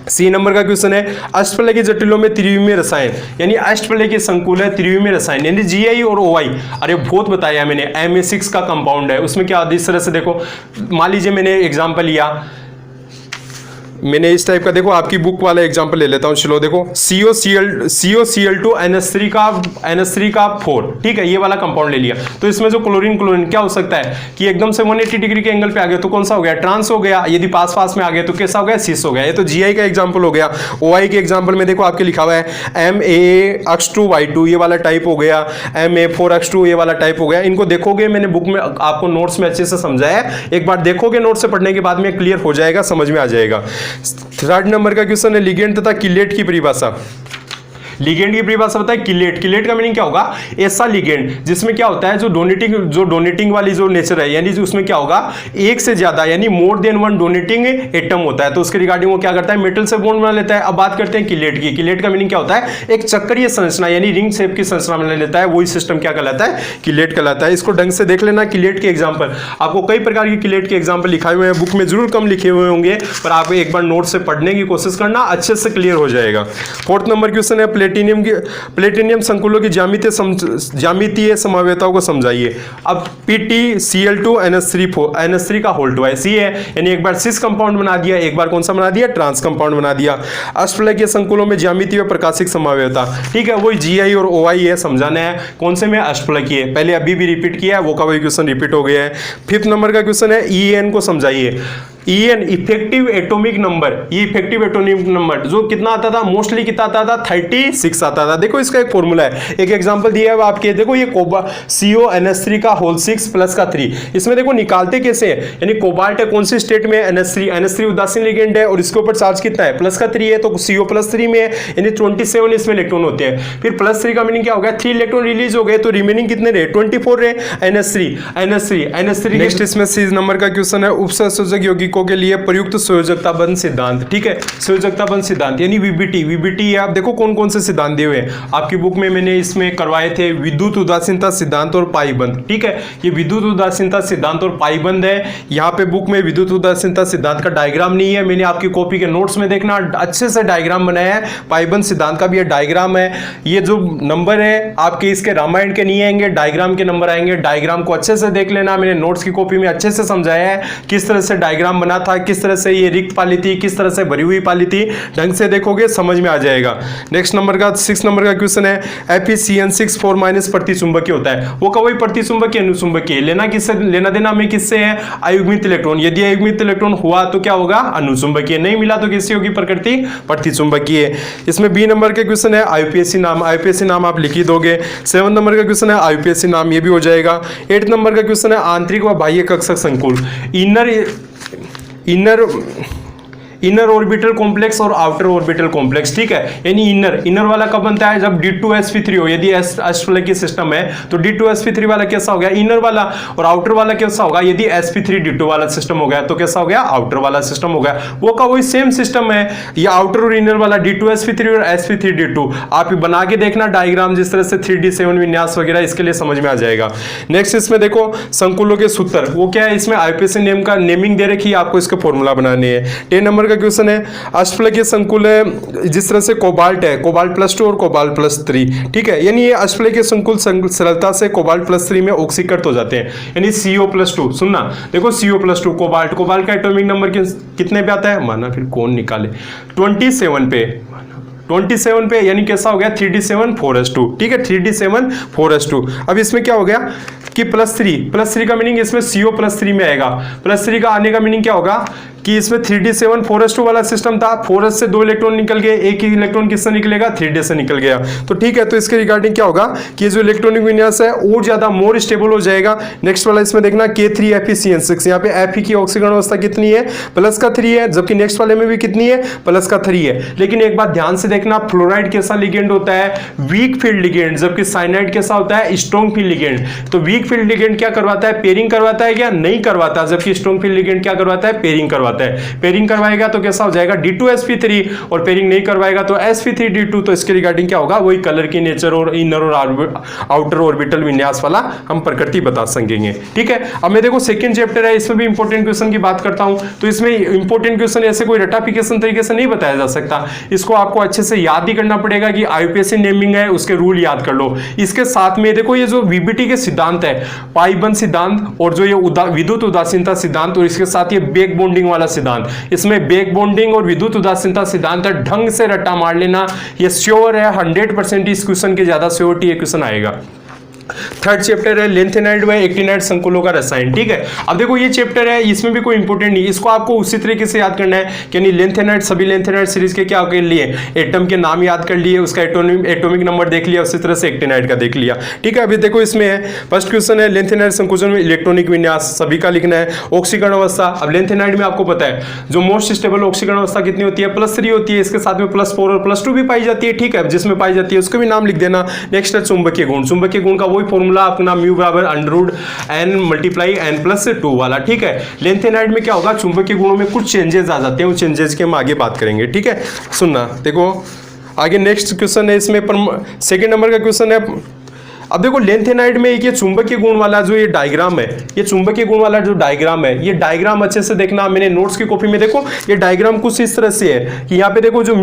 सी नंबर का क्वेश्चन है, अष्टफलय के जटिलों में त्रिविमीय रसायन, यानी अष्टफलय के संकुल है त्रिविमीय रसायन, यानी जीआई और ओआई। अरे बहुत बताया मैंने, Ma6 का कंपाउंड है, उसमें क्या इस तरह से देखो, मान लीजिए मैंने एग्जांपल लिया, मैंने इस टाइप का, देखो आपकी बुक वाला एग्जांपल ले लेता हूं, चलो देखो COCl2 NH3 का 4, ठीक है, ये वाला कंपाउंड ले लिया। तो इसमें जो क्लोरीन क्या हो सकता है कि एकदम से 180 डिग्री के एंगल पे आ गया तो कौन सा हो गया, ट्रांस हो गया। यदि पास में आ गया तो कैसा हो गया, सिस हो गया। ये तो जीआई का एग्जाम्पल हो गया। ओआई के एग्जाम्पल में देखो आपके लिखा हुआ है MA2Y2 ये वाला टाइप हो गया, MA4X2 ये वाला टाइप हो गया। इनको देखोगे, मैंने बुक में आपको नोट्स में अच्छे से समझाया, एक बार देखोगे नोट्स से पढ़ने के बाद में क्लियर हो जाएगा, समझ में आ जाएगा। थर्ड नंबर का क्वेश्चन है लिगेंड तथा किलेट की परिभाषा। लिगेंड की परिभाषा बताए, किलेट का मीनिंग क्या होगा, ऐसा लिगेंड जिसमें क्या होता है, जो डोनेटिंग वाली जो नेचर है, यानी उसमें क्या होगा, एक से ज्यादा यानी more than one donating atom होता है, तो उसके रिगार्डिंग वो क्या करता है, मेटल से बॉन्ड बना लेता है। अब बात करते हैं किलेट की। किलेट का मीनिंग क्या होता है, एक चक्रीय संरचना यानी रिंग शेप की संरचना बना लेता है, वही सिस्टम क्या कहलाता है, किलेट कहलाता है। इसको ढंग से देख लेना। किलेट के एग्जाम्पल आपको कई प्रकार की किलेट के एग्जाम्पल लिखाए हुए हैं, बुक में जरूर कम लिखे हुए होंगे, पर आप एक बार नोट से पढ़ने की कोशिश करना, अच्छे से क्लियर हो जाएगा। फोर्थ नंबर क्वेश्चन है प्लेटिनियम संकुलों की ज्यामितीय समवेताओं को समझाइए। अब PtCl2 NH3 का होल्ड हुआ है, सी है, यानी एक बार सिस कंपाउंड बना दिया, एक बार कौन सा बना दिया, ट्रांस कंपाउंड बना दिया। अष्टफलय के संकुलों में ज्यामितीय व प्रकाशिक समवेता, ठीक है, वही जीआई और ओआई है, समझाना है। कौन से में, अष्टफलय की है, पहले अभी भी रिपीट किया है, वो का वही क्वेश्चन रिपीट हो गया है। फिफ्थ नंबर का क्वेश्चन है EN को समझाइए। EN इफेक्टिव एटॉमिक नंबर, ये इफेक्टिव एटॉमिक नंबर जो कितना आता था, मोस्टली कितना आता था, 36 आता था। देखो इसका एक फॉर्मूला है, एक एग्जांपल दिया है आपके, देखो ये CONH3 का होल 6 प्लस का 3, इसमें देखो निकालते कैसे है, यानी कोबाल्ट है कौन सी स्टेट में, NH3 उदासीन लिगेंड है और इसके ऊपर चार्ज कितना है, प्लस का 3 है, तो CO+3 में है, यानी 27 इसमें इलेक्ट्रॉन होते हैं। फिर +3 का मीनिंग क्या हो गया, 3 इलेक्ट्रॉन रिलीज हो गए, तो रिमेनिंग कितने रहे, 24 रहे, NH3। नेक्स्ट इसमें C नंबर का क्वेश्चन है, उपसंयोजक यौगिक अंकों के लिए प्रयुक्त संयोजकता बंध सिद्धांत, ठीक है, संयोजकता बंध सिद्धांत यानी वीबीटी। वीबीटी आप देखो कौन कौन से सिद्धांत दिए हुए हैं आपकी बुक में, मैंने इसमें करवाए थे विद्युत उदासीनता सिद्धांत और पाईबंध, ठीक है। ये विद्युत उदासीनता सिद्धांत और पाईबंध है। यहाँ पे बुक में विद्युत उदासीनता सिद्धांत का डायग्राम नहीं है, मैंने आपकी कॉपी के नोट्स में देखना अच्छे से डायग्राम बनाया है। पाईबंध सिद्धांत का भी ये डायग्राम है। ये जो नंबर है आपके इसके रामायण के नहीं आएंगे, डायग्राम के नंबर आएंगे। डायग्राम को अच्छे से देख लेना, मैंने नोट्स की कॉपी में अच्छे से समझाया है किस तरह से डायग्राम बना था, किस तरह से ये रिक्त पाली थी, किस तरह से भरी हुई पाली थी। ढंग से देखोगे समझ में आ जाएगा। नेक्स्ट नंबर का 6 नंबर का क्वेश्चन है FeCN6 माइनस प्रतिचुंबकीय होता है। वो कभी प्रतिचुंबकीय अनुचुंबकीय लेना किससे, लेना देना में किससे है, अयुग्मित इलेक्ट्रॉन। यदि अयुग्मित इलेक्ट्रॉन हुआ तो क्या होगा, अनुचुंबकीय। नहीं मिला तो किसकी होगी, प्रकृति प्रतिचुंबकीय। इसमें बी नंबर के क्वेश्चन है आईयूपीएसी नाम। आईयूपीएसी नाम आप लिख ही दोगे। 7 नंबर का क्वेश्चन है आईयूपीएसी नाम, ये भी हो जाएगा। 8 नंबर का क्वेश्चन है आंतरिक व बाह्य कक्षक संकुल। इनर ऑर्बिटल कॉम्प्लेक्स और आउटर ऑर्बिटल कॉम्प्लेक्स, ठीक है। यानी इनर वाला कब बनता है, जब D2sp3 हो। यदि अष्टफलकीय सिस्टम है तो D2sp3 वाला कैसा हो गया, इनर वाला। और आउटर वाला कैसा होगा, यदि sp3d2 वाला सिस्टम हो गया तो कैसा हो गया, आउटर वाला सिस्टम हो गया। वो का वही सेम सिस्टम है, ये आउटर और इनर वाला D2sp3 और sp3d2। आप बना के देखना डायग्राम जिस तरह से 3D7 विन्यास वगैरह, इसके लिए समझ में आ जाएगा। नेक्स्ट इसमें देखो संकुलों के सूत्र, वो क्या है, इसमें आईयूपीएसी नेम का नेमिंग दे रखी है, आपको इसके फॉर्मूला बनाने हैं। 10 नंबर का क्वेश्चन है अष्टफलकीय संकुल है जिस तरह से कोबाल्ट है, कोबाल्ट +2 और कोबाल्ट +3, ठीक है। यानी ये अष्टफलकीय संकुल सरलता से कोबाल्ट +3 में ऑक्सीकृत हो जाते हैं, यानी CO+2। सुनना देखो CO+2 कोबाल्ट का एटॉमिक नंबर कितने पे आता है, माना फिर कौन निकाले, 27 पे, यानी कैसा हो गया 3D7 4s2, ठीक है, 3D7 4s2। अब इसमें क्या हो गया कि +3 का मीनिंग इसमें CO+3 में आएगा। +3 का आने का मीनिंग क्या होगा कि इसमें 3D7 4s2 वाला सिस्टम था, 4s से 2 इलेक्ट्रॉन निकल गए, एक ही इलेक्ट्रॉन किससे निकलेगा, 3D से निकल गया। तो ठीक है, तो इसके रिगार्डिंग क्या होगा कि जो इलेक्ट्रॉनिक विन्यास है और ज्यादा मोर स्टेबल हो जाएगा। नेक्स्ट वाला इसमें देखना K3FeCN6, यहाँ पे Fe की ऑक्सीकरण अवस्था कितनी है, +3 है, जबकि नेक्स्ट वाले में भी कितनी है, +3 है। लेकिन एक बात ध्यान से देखना, फ्लोराइड कैसा लिगेंड होता है, वीक फील्ड लिगेंड, जबकि साइनाइड कैसा होता है, स्ट्रॉन्ग फील्ड लिगेंड। तो वीक फील्ड लिगेंड क्या करवाता है, पेयरिंग करवाता है क्या, नहीं करवाता, जबकि स्ट्रॉन्ग फील्ड लिगेंड क्या करवाता है, पेयरिंग करवाता है। पेयरिंग करवाएगा तो कैसा हो जाएगा D2sp3, और पेयरिंग नहीं करवाएगा तो sp3d2। तो इसके रिगार्डिंग क्या होगा, वही कलर की नेचर और इनर और आउटर ऑर्बिटल विन्यास वाला हम प्रकृति बता सकेंगे, ठीक है। अब मैं देखो सेकंड चैप्टर है, इसमें भी इंपॉर्टेंट क्वेश्चन की बात करता हूं। तो इसमें इंपॉर्टेंट क्वेश्चन ऐसे कोई रटाफिकेशन तरीके से नहीं बताया जा सकता, इसको आपको अच्छे से याद ही करना पड़ेगा कि आईयूपीएसी नेमिंग है, उसके रूल याद कर लो। इसके साथ में देखो ये जो वीबीटी के सिद्धांत है, पाईबंध सिद्धांत और जो ये विद्युत उदासीनता सिद्धांत, और इसके साथ ये बैक बॉन्डिंग वाला सिद्धांत, इसमें बैक बॉन्डिंग और विद्युत उदासीनता सिद्धांत ढंग से रट्टा मार लेना, ये श्योर है 100% इस क्वेश्चन के ज्यादा श्योरिटी ये क्वेश्चन आएगा। थर्ड चैप्टर है लेंथेनाइड व एक्टिनाइड संकुलों का रसायन, ठीक है। अब देखो ये चैप्टर है, इसमें भी कोई इंपॉर्टेंट नहीं, इसको आपको उसी तरीके से याद करना है कि यानी लेंथेनाइड, सभी लेंथेनाइड सीरीज के क्या कर लिए, एटम के नाम याद कर लिए, उसका एटॉमिक नंबर देख लिया, उसी तरह से एक्टिनाइड का देख लिया, ठीक है। अभी देखो इसमें है फर्स्ट क्वेश्चन है लेंथेनाइड संकुचन में इलेक्ट्रॉनिक विन्यास सभी का लिखना है। ऑक्सीकरण अवस्था, अब लेंथेनाइड में आपको पता है जो मोस्ट स्टेबल ऑक्सीकरण अवस्था कितनी होती है, +3 होती है, इसके साथ में +4 और +2 भी पाई जाती है, ठीक है। जिसमें पाई जाती है उसको भी नाम लिख देना। नेक्स्ट है चुंबकीय गुण, चुंबकीय गुण का वही फॉर्मूला अपना म्यू बराबर √n × n+2 वाला, ठीक है। लेंथेनाइड में क्या होगा, चुंबकीय गुणों में कुछ चेंजेस आ जाते हैं, उन चेंजेस के हम आगे बात करेंगे, ठीक है। सुनना देखो आगे नेक्स्ट क्वेश्चन है, इसमें सेकंड नंबर का क्वेश्चन है। अब देखो लेंथेनाइड में ये चुंबकीय गुण वाला जो ये डायग्राम है, ये चुंबकीय गुण वाला जो डायग्राम है, ये डायग्राम अच्छे से देखना। मैंने नोट्स की कॉपी में देखो ये डायग्राम कुछ इस तरह से है कि यहाँ पे देखो जो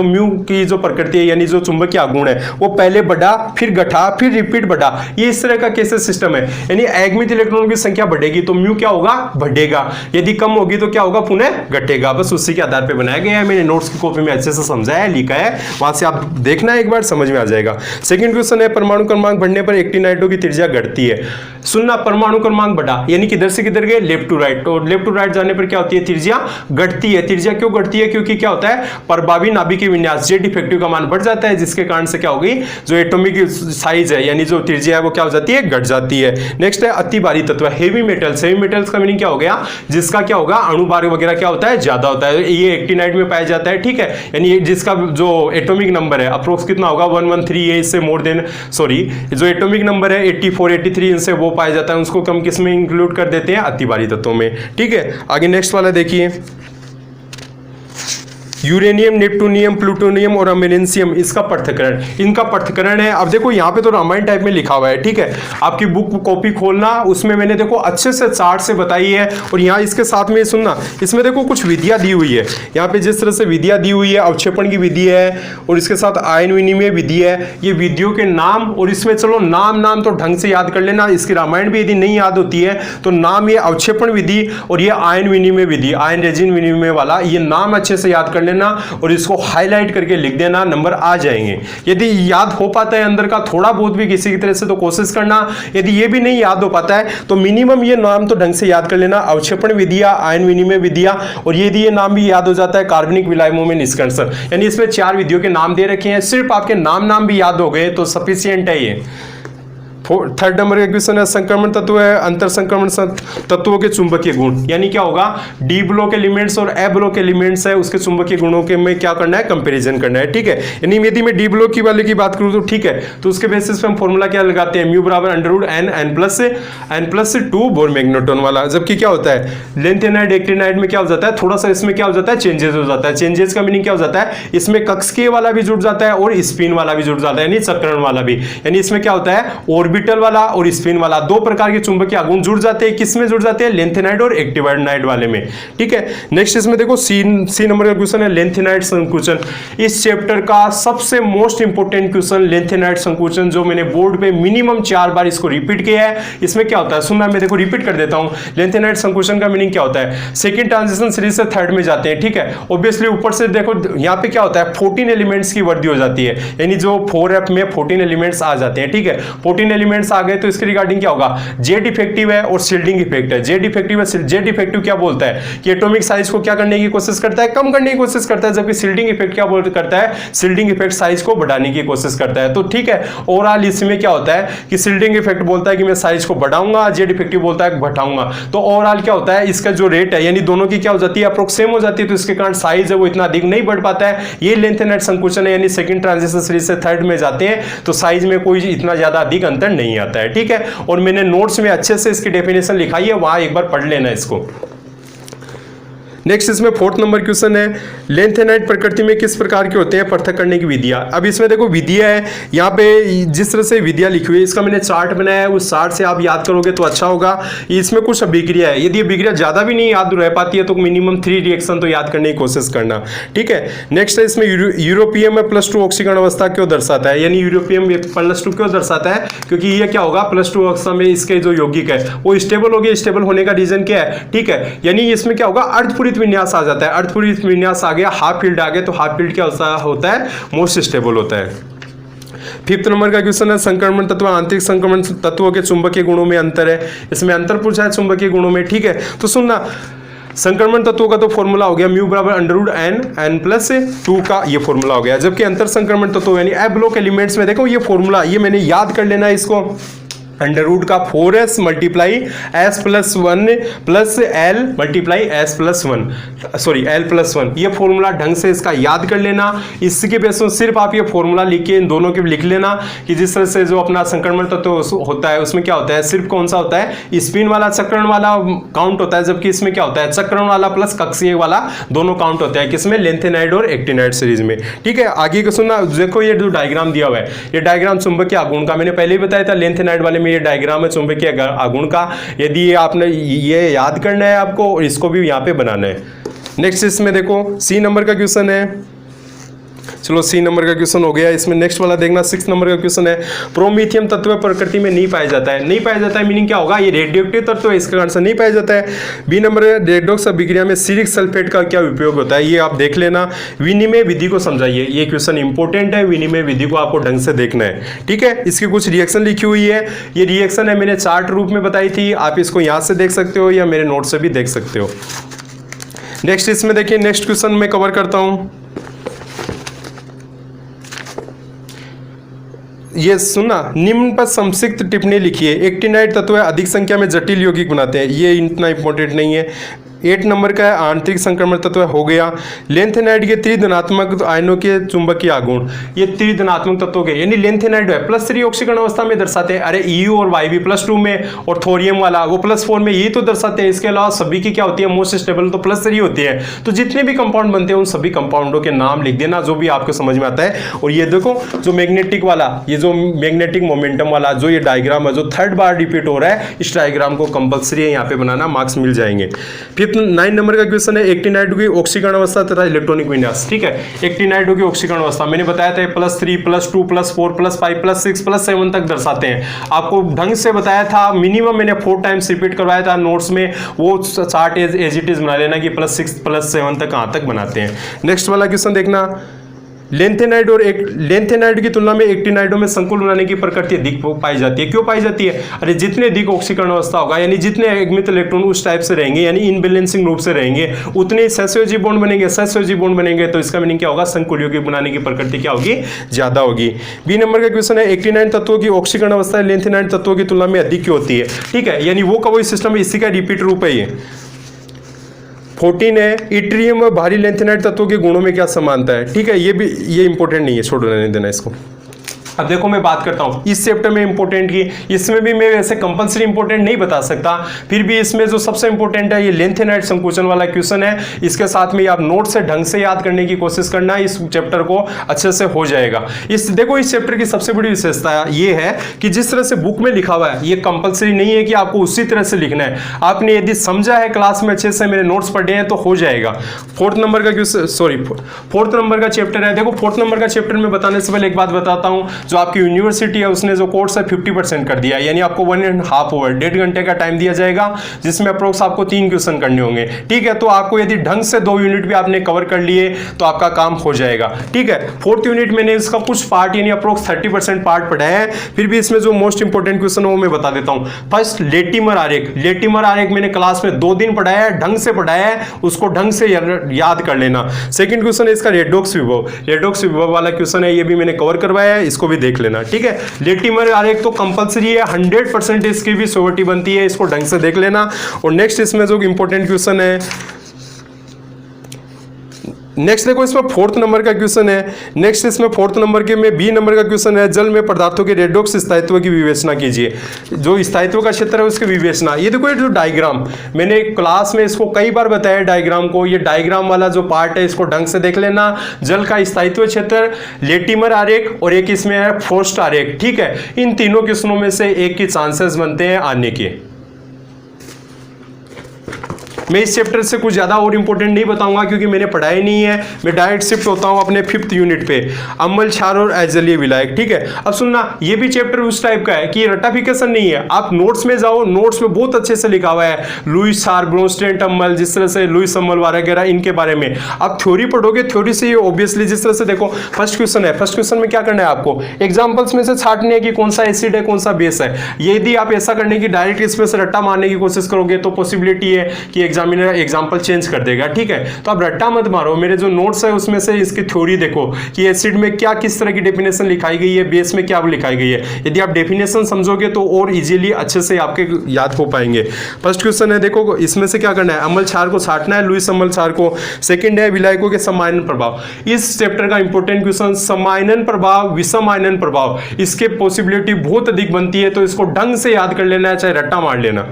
म्यू की जो प्रकृति है, यानी जो चुंबकीय गुण है, वो पहले बढ़ा, फिर घटा, फिर रिपीट बढ़ा, ये इस तरह का कैसे सिस्टम है। यानी अयुग्मित इलेक्ट्रॉनों की संख्या बढ़ेगी तो म्यू क्या होगा, बढ़ेगा, यदि कम होगी तो क्या होगा, पुनः घटेगा। बस उसी के आधार पर बनाया गया है, मैंने नोट्स की कॉपी में अच्छे से समझाया है, लिखा है, वहां से आप देखना एक बार, समझ में आ जाएगा। सेकेंड क्वेश्चन है परमाणु क्रमांक बढ़ने पर एक्टिनाइडों की त्रिज्या घटती है। सुनना, परमाणु क्रमांक बढ़ा यानी किधर से किधर गए, लेफ्ट टू राइट, और लेफ्ट टू राइट जाने पर क्या होती है, त्रिज्या घटती है। त्रिज्या क्यों घटती है, क्योंकि क्या होता है, प्रभावी नाभिकीय विन्यास जेड इफेक्टिव का मान बढ़ जाता है, जिसके कारण से क्या होगी, जो एटॉमिक साइज है यानी जो त्रिज्या है वो क्या हो जाती है, घट जाती है। नेक्स्ट है अति भारी तत्व, हेवी मेटल्स। हेवी मेटल्स का मीनिंग क्या हो गया, जिसका क्या होगा, अणुभार वगैरह क्या होता है, ज्यादा होता है, ये एक्टिनाइड में पाया जाता है, ठीक है। यानी जिसका जो एटॉमिक नंबर है अप्रोक्स कितना होगा, 113 है, इससे मोर देन, सॉरी, जो एटॉमिक नंबर है 84 83, इनसे वो पाया जाता है उसको हम किस में इंक्लूड कर देते हैं, अतिभारी तत्वों में। ठीक है, आगे नेक्स्ट वाला देखिए, यूरेनियम, नेप्टूनियम, प्लूटोनियम और अमेरिशियम, इसका पृथक्करण, इनका पृथक्करण है। अब देखो यहाँ पे तो रामायण टाइप में लिखा हुआ है, ठीक है, आपकी बुक कॉपी खोलना, उसमें मैंने देखो अच्छे से चार्ट से बताई है। और यहाँ इसके साथ में सुनना, इसमें देखो कुछ विधियाँ दी हुई है, यहाँ पे जिस तरह से विधियाँ दी हुई है, अवक्षेपण की विधि है और इसके साथ आयन विनिमय विधि है, ये विधियों के नाम, और इसमें चलो नाम तो ढंग से याद कर लेना, इसकी रामायण भी यदि नहीं याद होती है तो नाम, ये अवक्षेपण विधि और ये आयन विनिमय विधि, आयन रेजिन विनिमय वाला, ये नाम अच्छे से याद कर लेना और इसको हाईलाइट करके लिख देना, नंबर आ जाएंगे। यदि याद हो पाता है अंदर का थोड़ा बहुत भी किसी की तरह से तो कोशिश करना, यदि ये भी नहीं याद हो पाता है तो मिनिमम ये नाम तो ढंग से याद कर लेना, अवक्षेपण विधिया, आयन विनिमय विधिया, और यदि ये नाम भी याद हो जाता है, कार्बनिक विलायमों में निष्कर्षण, यानी इसमें 4 विधियों के नाम दे रखे हैं, सिर्फ आपके नाम भी याद हो गए तो सफिशिएंट है ये। थर्ड नंबर का क्वेश्चन है, संक्रमण तत्व है, अंतर संक्रमण तत्वों के चुंबकीय गुण, यानी क्या होगा, डी ब्लॉक एलिमेंट्स और ए ब्लॉक एलिमेंट्स है, उसके चुंबकीय गुणों के में क्या करना है, कंपैरिजन करना है। ठीक है, यानी यदि मैं डी ब्लॉक की वाले की बात करूं तो ठीक है, तो उसके बेसिस पे हम फॉर्मूला क्या लगाते हैं, म्यू बराबर अंडर n + 2 बोर मैग्नेटोन वाला। जबकि क्या होता है, लेंथेनाइड एक्टिनाइड में क्या हो जाता है, थोड़ा सा इसमें क्या हो जाता है, चेंजेस हो जाता है। चेंजेस का मीनिंग क्या हो जाता है, इसमें कक्षीय वाला भी जुड़ जाता है और स्पिन वाला भी जुड़ जाता है, यानी चक्रण वाला भी, यानी इसमें क्या होता है, ऑर्बिटल वाला और स्पिन वाला, 2 प्रकार के चुंबकीय आघूर्ण जुड़ जाते हैं, किसमें जुड़ जाते हैं, लेंथेनाइड और एक्टिनाइड वाले में। ठीक है, नेक्स्ट इसमें देखो सी नंबर का क्वेश्चन है, लेंथेनाइड संकुचन। इस चैप्टर का सबसे मोस्ट इंपोर्टेंट क्वेश्चन लेंथेनाइड संकुचन, जो मैंने बोर्ड पे मिनिमम 4 बार इसको रिपीट किया है। इसमें क्या होता है, सुनना, मैं देखो रिपीट कर देता हूं। लेंथेनाइड संकुचन का मीनिंग क्या होता है, सेकंड ट्रांजिशन सीरीज से थर्ड में जाते हैं। ठीक है, ऑब्वियसली ऊपर से देखो यहाँ पे क्या होता है, 14 एलिमेंट्स की वृद्धि हो जाती है, यानी जो 4f में 14 एलिमेंट्स आ जाते हैं। ठीक है, 14 एलिमेंट्स आ गए तो इसके रिगार्डिंग क्या होगा, जेड इफेक्टिव है और शील्डिंग इफेक्ट है। जेड इफेक्टिव है, जेड इफेक्टिव क्या बोलता है कि एटॉमिक साइज को क्या करने की कोशिश करता है, कम करने की कोशिश करता है, जबकि शील्डिंग इफेक्ट क्या करता है, शील्डिंग इफेक्ट साइज को बढ़ाने की कोशिश करता है। तो ठीक है, ओवरऑल इसमें क्या होता है कि शील्डिंग इफेक्ट बोलता है कि मैं साइज को बढ़ाऊंगा, जेड इफेक्टिव बोलता है घटाऊंगा। तो ओवरऑल क्या होता है, इसका जो रेट है, यानी दोनों की क्या हो जाती है, अप्रोक्स सेम हो जाती है, तो इसके कारण साइज है वो इतना अधिक नहीं बढ़ पाता है। ये लेंथेनाइड संकुचन है, यानी सेकंड ट्रांजिशन सीरीज से थर्ड में जाते हैं तो साइज में कोई इतना ज्यादा अधिक अंतर नहीं आता है। ठीक है, और मैंने नोट्स में अच्छे से इसकी डेफिनेशन लिखाई है, वहां एक बार पढ़ लेना इसको। नेक्स्ट इसमें 4th नंबर क्वेश्चन है, लेंथेनाइड प्रकृति में किस प्रकार के होते हैं, पृथक करने की विधियां। अब इसमें देखो विधियां है, यहाँ पे जिस तरह से विधियां लिखी हुई है, इसका मैंने चार्ट बनाया है, उस चार्ट से आप याद करोगे तो अच्छा होगा। इसमें कुछ अभिक्रिया है, यदि अभिक्रिया ज्यादा भी नहीं याद रह पाती है तो मिनिमम 3 रिएक्शन तो याद करने की कोशिश करना। ठीक है, नेक्स्ट है इसमें यूरोपियम में +2 ऑक्सीकरण अवस्था क्यों दर्शाता है, यानी यूरोपियम +2 क्यों दर्शाता है, क्योंकि ये क्या होगा, +2 अवस्था में इसके जो यौगिक है वो स्टेबल हो गया। स्टेबल होने का रीजन क्या है, ठीक है, यानी इसमें क्या होगा, अर्धपूरित विन्यास आ जाता है। अर्धपूरित विन्यास आ गया, हाफ फील्ड आ गया, तो हाफ फील्ड क्या होता है, मोस्ट स्टेबल होता है। 5th नंबर का क्वेश्चन है, संक्रमण तत्व आंतरिक संक्रमण तत्वों के चुंबकीय गुणों में अंतर है। इसमें अंतर पूछा है चुंबकीय गुणों में। ठीक है, तो सुनना, संक्रमण तत्वों का तो फॉर्मूला हो गया म्यू बराबर √n + 2 का ये फॉर्मूला हो गया। जबकि अंतर संक्रमण तत्व यानी ए ब्लॉक एलिमेंट्स में देखो ये फॉर्मूला, ये मैंने याद कर लेना है इसको, √ का 4s × s + 1 + l × s + 1, sorry l + 1, ये फॉर्मूला ढंग से इसका याद कर लेना। इसके बेस पर सिर्फ आप ये फॉर्मूला लिख के इन दोनों के लिख लेना कि जिस तरह से जो अपना संक्रमण तत्व होता है उसमें क्या होता है, सिर्फ कौन सा होता है, स्पिन वाला चक्रण वाला काउंट होता है, जबकि इसमें क्या होता है, चक्रण वाला प्लस कक्षीय वाला दोनों काउंट होता है, किसमें, लेंथेनाइड और एक्टिनाइड सीरीज में। ठीक है, आगे को सुनना, देखो ये जो डायग्राम दिया हुआ है, ये डायग्राम चुंबकीय आघूर्ण का मैंने पहले ही बताया था, लेंथेनाइड वाले ये डायग्राम है चुंबकीय आघूर्ण का। यदि आपने ये याद करना है आपको, और इसको भी यहां पे बनाना है। नेक्स्ट इसमें देखो सी नंबर का क्वेश्चन है, चलो सी नंबर का क्वेश्चन हो गया। इसमें नेक्स्ट वाला देखना 6 नंबर का क्वेश्चन है, प्रोमीथियम तत्व प्रकृति में नहीं पाया जाता है। नहीं पाया जाता है मीनिंग क्या होगा, ये रेडियोएक्टिव तत्व है, इसके कारण से नहीं पाया जाता है। बी नंबर रेडॉक्स अभिक्रिया में सिरिक सल्फेट का क्या उपयोग होता है, ये आप देख लेना। विनिमय विधि को समझाइए, ये क्वेश्चन इंपॉर्टेंट है, विनिमय विधि को आपको ढंग से देखना है। ठीक है, इसकी कुछ रिएक्शन लिखी हुई है, ये रिएक्शन है मैंने चार्ट रूप में बताई थी, आप इसको यहां से देख सकते हो या मेरे नोट से भी देख सकते हो। नेक्स्ट इसमें देखिए, नेक्स्ट क्वेश्चन मैं कवर करता हूं, ये सुना, निम्न पर संक्षिप्त टिप्पणी लिखिए। एक्टिनाइड तत्व अधिक संख्या में जटिल यौगिक बनाते हैं, ये इतना इंपॉर्टेंट नहीं है। 8 नंबर का है आंतरिक संक्रमण तत्व हो गया। लेंथेनाइड के त्रिधनात्मक आयनों के चुंबकीय आघूर्ण, ये त्रिधनात्मक तत्व के यानी लेंथेनाइड है +3 ऑक्सीकरण अवस्था में दर्शाते हैं। अरे EU और YB +2 में, और थोरियम वाला वो +4 में, ये तो दर्शाते हैं। इसके अलावा सभी की क्या होती है, मोस्ट स्टेबल तो +3 होती है। तो जितने भी कंपाउंड बनते हैं उन सभी कंपाउंडों के नाम लिख देना जो भी आपको समझ में आता है। और ये देखो जो मैग्नेटिक वाला, ये जो मैग्नेटिक मोमेंटम वाला जो ये डायग्राम है जो 3rd बार रिपीट हो रहा है, इस डायग्राम को कंपलसरी है यहाँ पे बनाना, मार्क्स मिल जाएंगे। 9 नंबर का क्वेश्चन है एक्टिनाइड की ऑक्सीकरण अवस्था तथा इलेक्ट्रॉनिक विन्यास। ठीक है, एक्टिनाइड की ऑक्सीकरण अवस्था मैंने बताया था +3 +2 +4 +5 +6 +7 तक दर्शाते हैं। आपको ढंग से बताया था, मिनिमम मैंने 4 टाइम्स रिपीट करवाया था नोट्स में, वो चार्ट एज इट इज बना लेना कि +6 +7 तक कहां तक बनाते हैं। नेक्स्ट वाला क्वेश्चन देखना, लेंथेनाइड की तुलना में एक्टिनाइडों में संकुल बनाने की प्रकृति अधिक पाई जाती है। क्यों पाई जाती है? अरे जितने अधिक ऑक्सीकरण अवस्था होगा, यानी जितने अगमित इलेक्ट्रॉन उस टाइप से रहेंगे, यानी इनबैलेंसिंग रूप से रहेंगे, उतने सहसंयोजी बॉन्ड बनेंगे। सहसंयोजी बॉन्ड बनेंगे तो इसका मीनिंग क्या होगा, संकुल यौगिक बनाने की प्रकृति क्या होगी, ज्यादा होगी। बी नंबर का क्वेश्चन है एक्टिनाइड तत्वों की ऑक्सीकरण अवस्था लेंथेनाइड तत्वों की तुलना में अधिक क्यों होती है? ठीक है, यानी वो का वही सिस्टम है, इसी का रिपीट रूप है ये। 14 है इट्रियम व भारी लेंथेनाइड तत्वों के गुणों में क्या समानता है? ठीक है, ये इंपॉर्टेंट नहीं है, छोड़ो रहने देना इसको। अब देखो मैं बात करता हूं इस चैप्टर में इंपॉर्टेंट की, इसमें भी मैं वैसे कंपलसरी इंपॉर्टेंट नहीं बता सकता, फिर भी इसमें जो सबसे इंपॉर्टेंट है ये लेंथेनाइड संकोचन वाला क्वेश्चन है। इसके साथ में आप नोट से ढंग से याद करने की कोशिश करना, इस चैप्टर को अच्छे से हो जाएगा। देखो इस चैप्टर की सबसे बड़ी विशेषता ये है कि जिस तरह से बुक में लिखा हुआ है, ये कंपलसरी नहीं है कि आपको उसी तरह से लिखना है। आपने यदि समझा है क्लास में अच्छे से, मेरे नोट्स पढ़े हैं, तो हो जाएगा। 4th नंबर का क्वेश्चन, सॉरी 4th नंबर का चैप्टर है। देखो 4th नंबर का चैप्टर में बताने से पहले एक बात बताता हूं, जो आपकी यूनिवर्सिटी है उसने जो कोर्स है 50% कर दिया, यानी आपको 1.5 आवर 1.5 घंटे का टाइम दिया जाएगा, जिसमें अप्रोक्स आपको 3 क्वेश्चन करने होंगे। ठीक है, तो आपको यदि ढंग से 2 यूनिट भी आपने कवर कर लिए तो आपका काम हो जाएगा। ठीक है, 4th यूनिट मैंने इसका कुछ पार्ट यानी अप्रोक्स 30% पार्ट पढ़ा है, फिर भी इसमें जो मोस्ट इंपोर्टेंट क्वेश्चन है वो मैं बता देता हूं। फर्स्ट लेटिमर आरेख, लेटिमर आरेख मैंने क्लास में 2 दिन पढ़ाया है, ढंग से पढ़ाया है, उसको ढंग से याद कर लेना। सेकंड क्वेश्चन है इसका रेडॉक्स विभव, रेडॉक्स विभव वाला क्वेश्चन है, ये भी मैंने कवर करवाया है, इसको भी देख लेना। ठीक है, लेटिमर आरेख तो कंपलसरी है, 100% इसकी भी श्योरिटी बनती है, इसको ढंग से देख लेना। और नेक्स्ट इसमें जो इंपॉर्टेंट क्वेश्चन है, नेक्स्ट देखो इसमें 4th नंबर का क्वेश्चन है। नेक्स्ट इसमें 4th नंबर के में बी नंबर का क्वेश्चन है, जल में पदार्थों के रेडॉक्स स्थायित्व की विवेचना कीजिए। जो स्थायित्व का क्षेत्र है उसकी विवेचना। ये देखो ये जो डायग्राम मैंने क्लास में इसको कई बार बताया डायग्राम को, ये डायग्राम वाला जो पार्ट है इसको ढंग से देख लेना। जल का स्थायित्व क्षेत्र, लेटिमर आरेख और एक इसमें है फोस्ट आरेख। ठीक है, इन तीनों क्वेश्चनों में से एक की चांसेस बनते हैं आने के। मैं इस चैप्टर से कुछ ज़्यादा और इंपॉर्टेंट नहीं बताऊंगा क्योंकि मैंने पढ़ाई नहीं है, मैं डायरेक्ट शिफ्ट होता हूं अपने 5th यूनिट पे, अम्ल क्षार और अजलीय विलायक। ठीक है, अब सुनना, ये भी चैप्टर उस टाइप का है कि रटाफिकेशन नहीं है। आप नोट्स में जाओ, नोट्स में बहुत अच्छे से लिखा हुआ है लुईस क्षार, ब्रोंस्टेंट अम्ल, जिस तरह से लुईस अम्ल वगैरह इनके बारे में आप थ्योरी पढ़ोगे, थ्योरी से ये ऑब्वियसली जिस तरह से देखो फर्स्ट क्वेश्चन है, फर्स्ट क्वेश्चन में क्या करना है आपको, एग्जाम्पल्स में से छांटने है कि कौन सा एसिड है कौन सा बेस है। यदि आप ऐसा करने की डायरेक्ट इसमें से रट्टा मारने की कोशिश करोगे तो पॉसिबिलिटी है कि एग्जामिनर एग्जाम्पल चेंज कर देगा। ठीक है, तो आप रट्टा मत मारो, मेरे जो नोट्स है उसमें से इसकी थ्योरी देखो कि एसिड में क्या किस तरह की डेफिनेशन लिखाई गई है, बेस में क्या लिखाई गई है। यदि आप डेफिनेशन समझोगे तो और इजीली अच्छे से आपके याद हो पाएंगे। फर्स्ट क्वेश्चन है, देखो इसमें से क्या करना है, अम्ल क्षार को छांटना है, लुईस अम्ल क्षार को। सेकंड है विलायकों के समायन प्रभाव, इस चैप्टर का इंपॉर्टेंट क्वेश्चन, समायन प्रभाव, विषम आयनन प्रभाव, इसके पॉसिबिलिटी बहुत अधिक बनती है, तो इसको ढंग से याद कर लेना है, चाहे रट्टा मार लेना।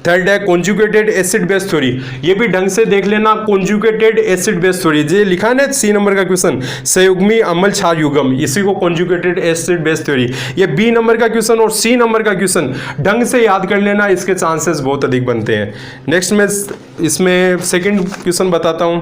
थर्ड है कॉन्जुगेटेड एसिड बेस थ्योरी, ये भी ढंग से देख लेना, कॉन्जुगेटेड एसिड बेस थ्योरी जो लिखा है ना सी नंबर का क्वेश्चन, संयुग्मी अम्ल क्षार युग्म, इसी को कॉन्जुगेटेड एसिड बेस थ्योरी। ये बी नंबर का क्वेश्चन और सी नंबर का क्वेश्चन ढंग से याद कर लेना, इसके चांसेस बहुत अधिक बनते हैं। नेक्स्ट में इसमें सेकंड क्वेश्चन बताता हूं,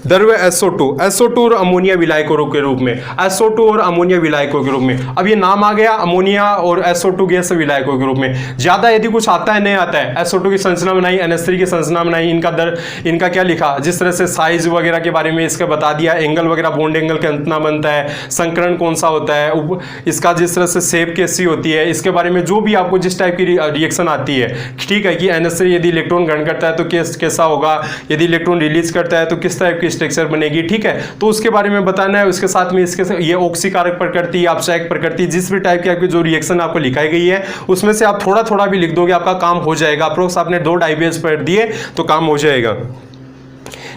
द्रव्य SO2 और अमोनिया विलायकों के रूप में, SO2 और अमोनिया विलायकों के रूप में। अब ये नाम आ गया अमोनिया और SO2 गैस विलायकों के रूप में। ज्यादा यदि कुछ आता है नहीं आता है, SO2 की संरचना बनाई, NH3 की संरचना बनाई, इनका क्या लिखा, जिस तरह से साइज वगैरह के बारे में इसका बता दिया, एंगल वगैरह, बॉन्ड एंगल कितना बनता है, संकरण कौन सा होता है, इसका जिस तरह से शेप कैसी होती है, इसके बारे में जो भी आपको जिस टाइप की रिएक्शन आती है। ठीक है, कि NH3 यदि इलेक्ट्रॉन ग्रहण करता है तो कैसा होगा, यदि इलेक्ट्रॉन रिलीज करता है तो किस टाइप की स्ट्रक्चर बनेगी, ठीक है, तो उसके बारे में बताना है। उसके साथ में इसके ये ऑक्सीकारक प्रकृति, अपचायक प्रकृति, जिस भी टाइप की आपकी जो रिएक्शन आपको लिखाई गई है उसमें से आप थोड़ा थोड़ा भी लिख दोगे, आपका काम हो जाएगा। अप्रोक्स आपने 2 डाइबेज पढ़ दिए तो काम हो जाएगा।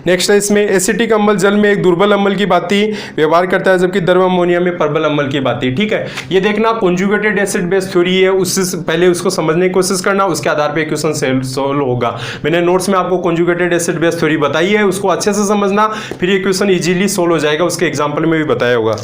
नेक्स्ट है इसमें एसिटिक अम्ल जल में एक दुर्बल अम्ल की भांति व्यवहार करता है, जबकि द्रव अमोनिया में प्रबल अम्ल की भांति, ठीक है। ये देखना कॉन्जुगेटेड एसिड बेस थ्योरी है, उससे पहले उसको समझने की कोशिश करना, उसके आधार पे क्वेश्चन सोल्व होगा। मैंने नोट्स में आपको कॉन्जुगेटेड एसिड बेस थ्योरी बताई है, उसको अच्छे से समझना, फिर ये क्वेश्चन इजीली सोल्व हो जाएगा, उसके एग्जाम्पल में भी बताया होगा।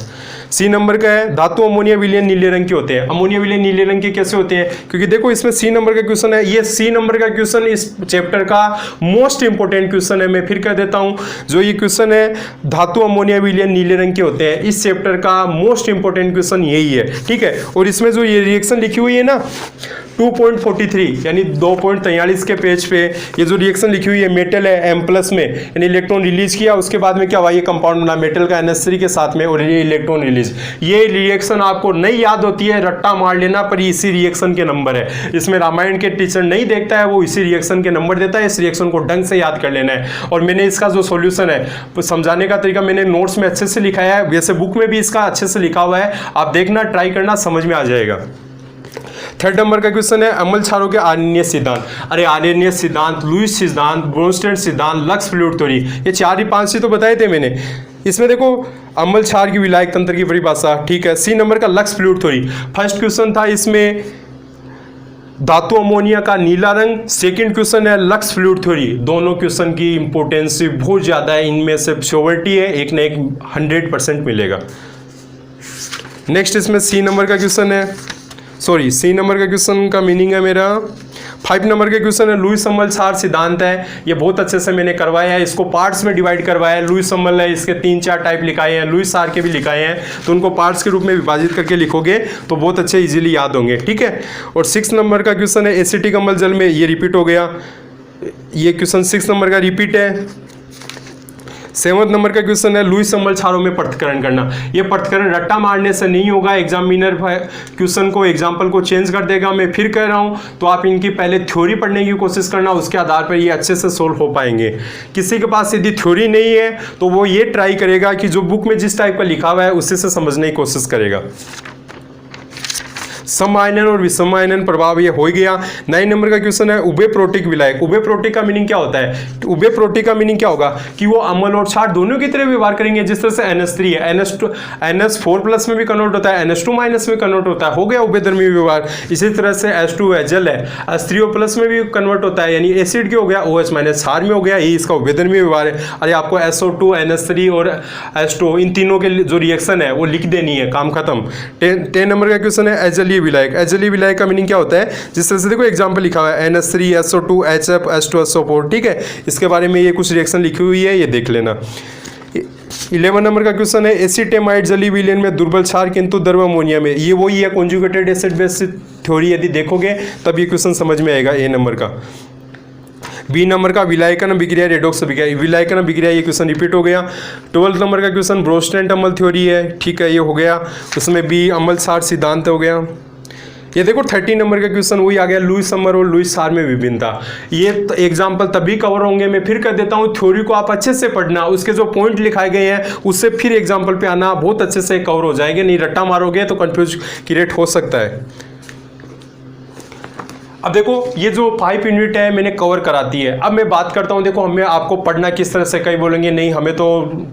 सी नंबर का है धातु अमोनिया विलयन नीले रंग के होते हैं। अमोनिया विलयन नीले रंग के कैसे होते हैं, क्योंकि देखो इसमें सी नंबर का क्वेश्चन है, ये सी नंबर का क्वेश्चन इस चैप्टर का मोस्ट इंपोर्टेंट क्वेश्चन है। मैं फिर कह देता हूं, जो ये क्वेश्चन है धातु अमोनिया विलयन नीले रंग के होते हैं, इस चैप्टर का मोस्ट इंपोर्टेंट क्वेश्चन यही है, ठीक है। और इसमें जो ये रिएक्शन लिखी हुई है ना 2.43 यानी 2.43 के पेज पे ये जो रिएक्शन लिखी हुई है, मेटल है एम प्लस में, यानी इलेक्ट्रॉन रिलीज किया, उसके बाद में क्या हुआ, ये कंपाउंड बना मेटल का NH3 के साथ में, और ये इलेक्ट्रॉन रिलीज। ये रिएक्शन आपको नहीं याद होती है, रट्टा मार लेना, पर इसी रिएक्शन के नंबर है। इसमें रामायण के टीचर नहीं देखता है, वो इसी रिएक्शन के नंबर देता है। इस रिएक्शन को ढंग से याद कर लेना है। और मैंने इसका जो सॉल्यूशन है समझाने का तरीका मैंने नोट्स में अच्छे से लिखाया है, वैसे बुक में भी इसका अच्छे से लिखा हुआ है, आप देखना, ट्राई करना, समझ में आ जाएगा। थर्ड नंबर का क्वेश्चन है अम्ल क्षारों के आर्यनीय सिद्धांत। अरे आर्यनीय सिद्धांत, लुईस सिद्धांत, ब्रोनस्टेड सिद्धांत, लक्स फ्लूइड थ्योरी, ये 4 ही 5 ही तो बताए थे मैंने। इसमें देखो अम्ल क्षार की विलायक तंत्र की परिभाषा, ठीक है। सी नंबर का lux fluid theory, first question था इसमें धातु अमोनिया का नीला रंग, सेकंड क्वेश्चन है लक्स फ्लूइड थ्योरी। दोनों क्वेश्चन की इंपोर्टेंस बहुत ज्यादा है, इनमें से श्योरिटी है एक ना एक 100% मिलेगा। नेक्स्ट इसमें सी नंबर का क्वेश्चन है, सॉरी सी नंबर का क्वेश्चन का मीनिंग है मेरा 5 नंबर के क्वेश्चन है लुईस अम्ल क्षार सिद्धांत है। ये बहुत अच्छे से मैंने करवाया है, इसको पार्ट्स में डिवाइड करवाया है। लुईस अम्ल है, इसके 3-4 टाइप लिखाए हैं, लुईस क्षार के भी लिखाए हैं, तो उनको पार्ट्स के रूप में विभाजित करके लिखोगे तो बहुत अच्छे इजीली याद होंगे, ठीक है। और 6 नंबर का क्वेश्चन है एसिटिक अम्ल जल में, ये रिपीट हो गया, ये क्वेश्चन 6 नंबर का रिपीट है। 7 नंबर का क्वेश्चन है लुईस अम्ल क्षारों में पृथक्करण करना। ये पृथक्करण रट्टा मारने से नहीं होगा, एग्जामिनर क्वेश्चन को एग्जाम्पल को चेंज कर देगा। मैं फिर कह रहा हूं, तो आप इनकी पहले थ्योरी पढ़ने की कोशिश करना, उसके आधार पर ये अच्छे से सोल्व हो पाएंगे। किसी के पास यदि थ्योरी नहीं है तो वो ये ट्राई करेगा कि जो बुक में जिस टाइप का लिखा हुआ है उसी से समझने की कोशिश करेगा। सम आयनन और विषम आयनन प्रभाव, ये हो गया। 9 नंबर का क्वेश्चन है उभय प्रोटिक विलायक। उभय प्रोटिक का मीनिंग क्या होता है, उभय प्रोटिक का मीनिंग क्या होगा कि वो अम्ल और क्षार दोनों की तरह व्यवहार करेंगे। जिस तरह से NH3 है, NH4+ में भी कन्वर्ट होता है, NH2- में कन्वर्ट होता है, हो गया उभयधर्मी व्यवहार। इसी तरह से H2 है, जल है, H3O+ में भी कन्वर्ट होता है, यानी एसिड के हो गया, OH- क्षार में हो गया, ये इसका उभयधर्मी व्यवहार है। अरे आपको SO2, NH3 और H2 इन तीनों के जो रिएक्शन है वो लिख देनी है, काम खत्म। 10 नंबर का क्वेश्चन है अजलीय विलायक। अजलीय विलायक का मीनिंग क्या होता है, जिस तरह से देखो एग्जांपल लिखा हुआ है NH3 SO2 HF H2SO4, ठीक है। इसके बारे में ये कुछ रिएक्शन लिखी हुई है, ये देख लेना। 11 नंबर का क्वेश्चन है एसिटेमाइड जलीय विलयन में दुर्बल क्षार किंतु द्रव अमोनिया में, ये वही है कॉन्जुगेटेड एसिड बेस थ्योरी। यदि देखोगे तब ये क्वेश्चन समझ में आएगा। ए नंबर का। बी नंबर का विलायकन अभिक्रिया रेडॉक्स अभिक्रिया, विलायकन अभिक्रिया, ये क्वेश्चन रिपीट हो गया। 12 नंबर का क्वेश्चन ब्रोस्टेंट अम्ल थ्योरी है, ठीक है, ये हो गया। उसमें बी अम्ल क्षार सिद्धांत हो गया। ये देखो 30 नंबर का क्वेश्चन वही आ गया, लुईस अम्ल और लुईस क्षार में विभिन्नता। ये एग्जाम्पल तभी कवर होंगे, मैं फिर कर देता हूँ, थ्योरी को आप अच्छे से पढ़ना, उसके जो पॉइंट लिखाए गए हैं उससे फिर एग्जाम्पल पे आना, बहुत अच्छे से कवर हो जाएंगे। नहीं रट्टा मारोगे तो कंफ्यूज क्रिएट हो सकता है। अब देखो ये जो 5 यूनिट है मैंने कवर कराती है। अब मैं बात करता हूँ, देखो हमें आपको पढ़ना किस तरह से, कई बोलेंगे नहीं हमें तो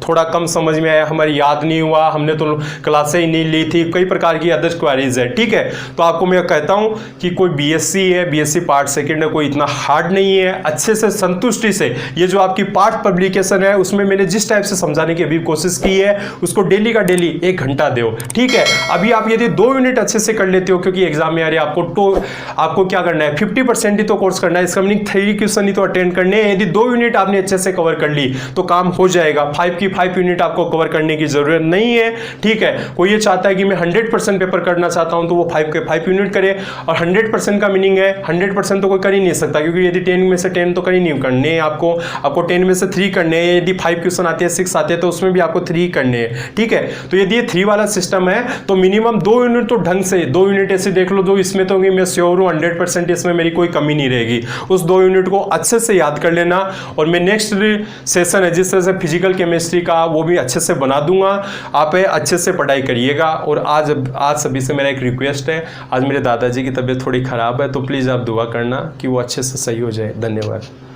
थोड़ा कम समझ में आया, हमारी याद नहीं हुआ, हमने तो क्लासें ही नहीं ली थी, कई प्रकार की अदर्स क्वारीज है, ठीक है। तो आपको मैं कहता हूँ कि कोई BSc है, BSc पार्ट सेकेंड है, कोई इतना हार्ड नहीं है, अच्छे से संतुष्टि से ये जो आपकी पार्ट पब्लिकेशन है उसमें मैंने जिस टाइप से समझाने की अभी कोशिश की है उसको डेली का डेली 1 घंटा दो, ठीक है। अभी आप यदि 2 यूनिट अच्छे से कर लेते हो, क्योंकि एग्जाम में आ रहे आपको क्या करना है, 50% ही तो कोर्स करना है, इसका मीनिंग 3 क्वेश्चन ही तो अटेंड करने हैं। यदि 2 यूनिट आपने अच्छे से कवर कर ली तो काम हो जाएगा। 5 की 5 यूनिट आपको कवर करने की जरूरत नहीं है, ठीक है। कोई ये चाहता है कि मैं 100% पेपर करना चाहता हूं तो वो 5 के 5 यूनिट करे, और 100% का मीनिंग है 100% तो कोई कर ही नहीं सकता, क्योंकि यदि 10 में से 10 तो कर ही नहीं करने हैं आपको 10 में से 3 करने हैं। यदि 5 क्वेश्चन आते हैं, 6 आते हैं तो उसमें भी आपको 3 करने हैं, ठीक है। तो यदि ये 3 वाला सिस्टम है तो मिनिमम 2 यूनिट तो ढंग से 2 यूनिट ऐसे देख लो, जो इसमें तो मैं श्योर हूँ 100% 100% इसमें मेरी कोई कमी नहीं रहेगी। उस 2 यूनिट को अच्छे से याद कर लेना और मैं नेक्स्ट सेशन है जिस तरह से फिजिकल केमिस्ट्री का वो भी अच्छे से बना दूंगा। आप अच्छे से पढ़ाई करिएगा। और आज सभी से मेरा एक रिक्वेस्ट है, आज मेरे दादाजी की तबीयत थोड़ी ख़राब है तो प्लीज़ आप दुआ करना कि वो अच्छे से सही हो जाए। धन्यवाद।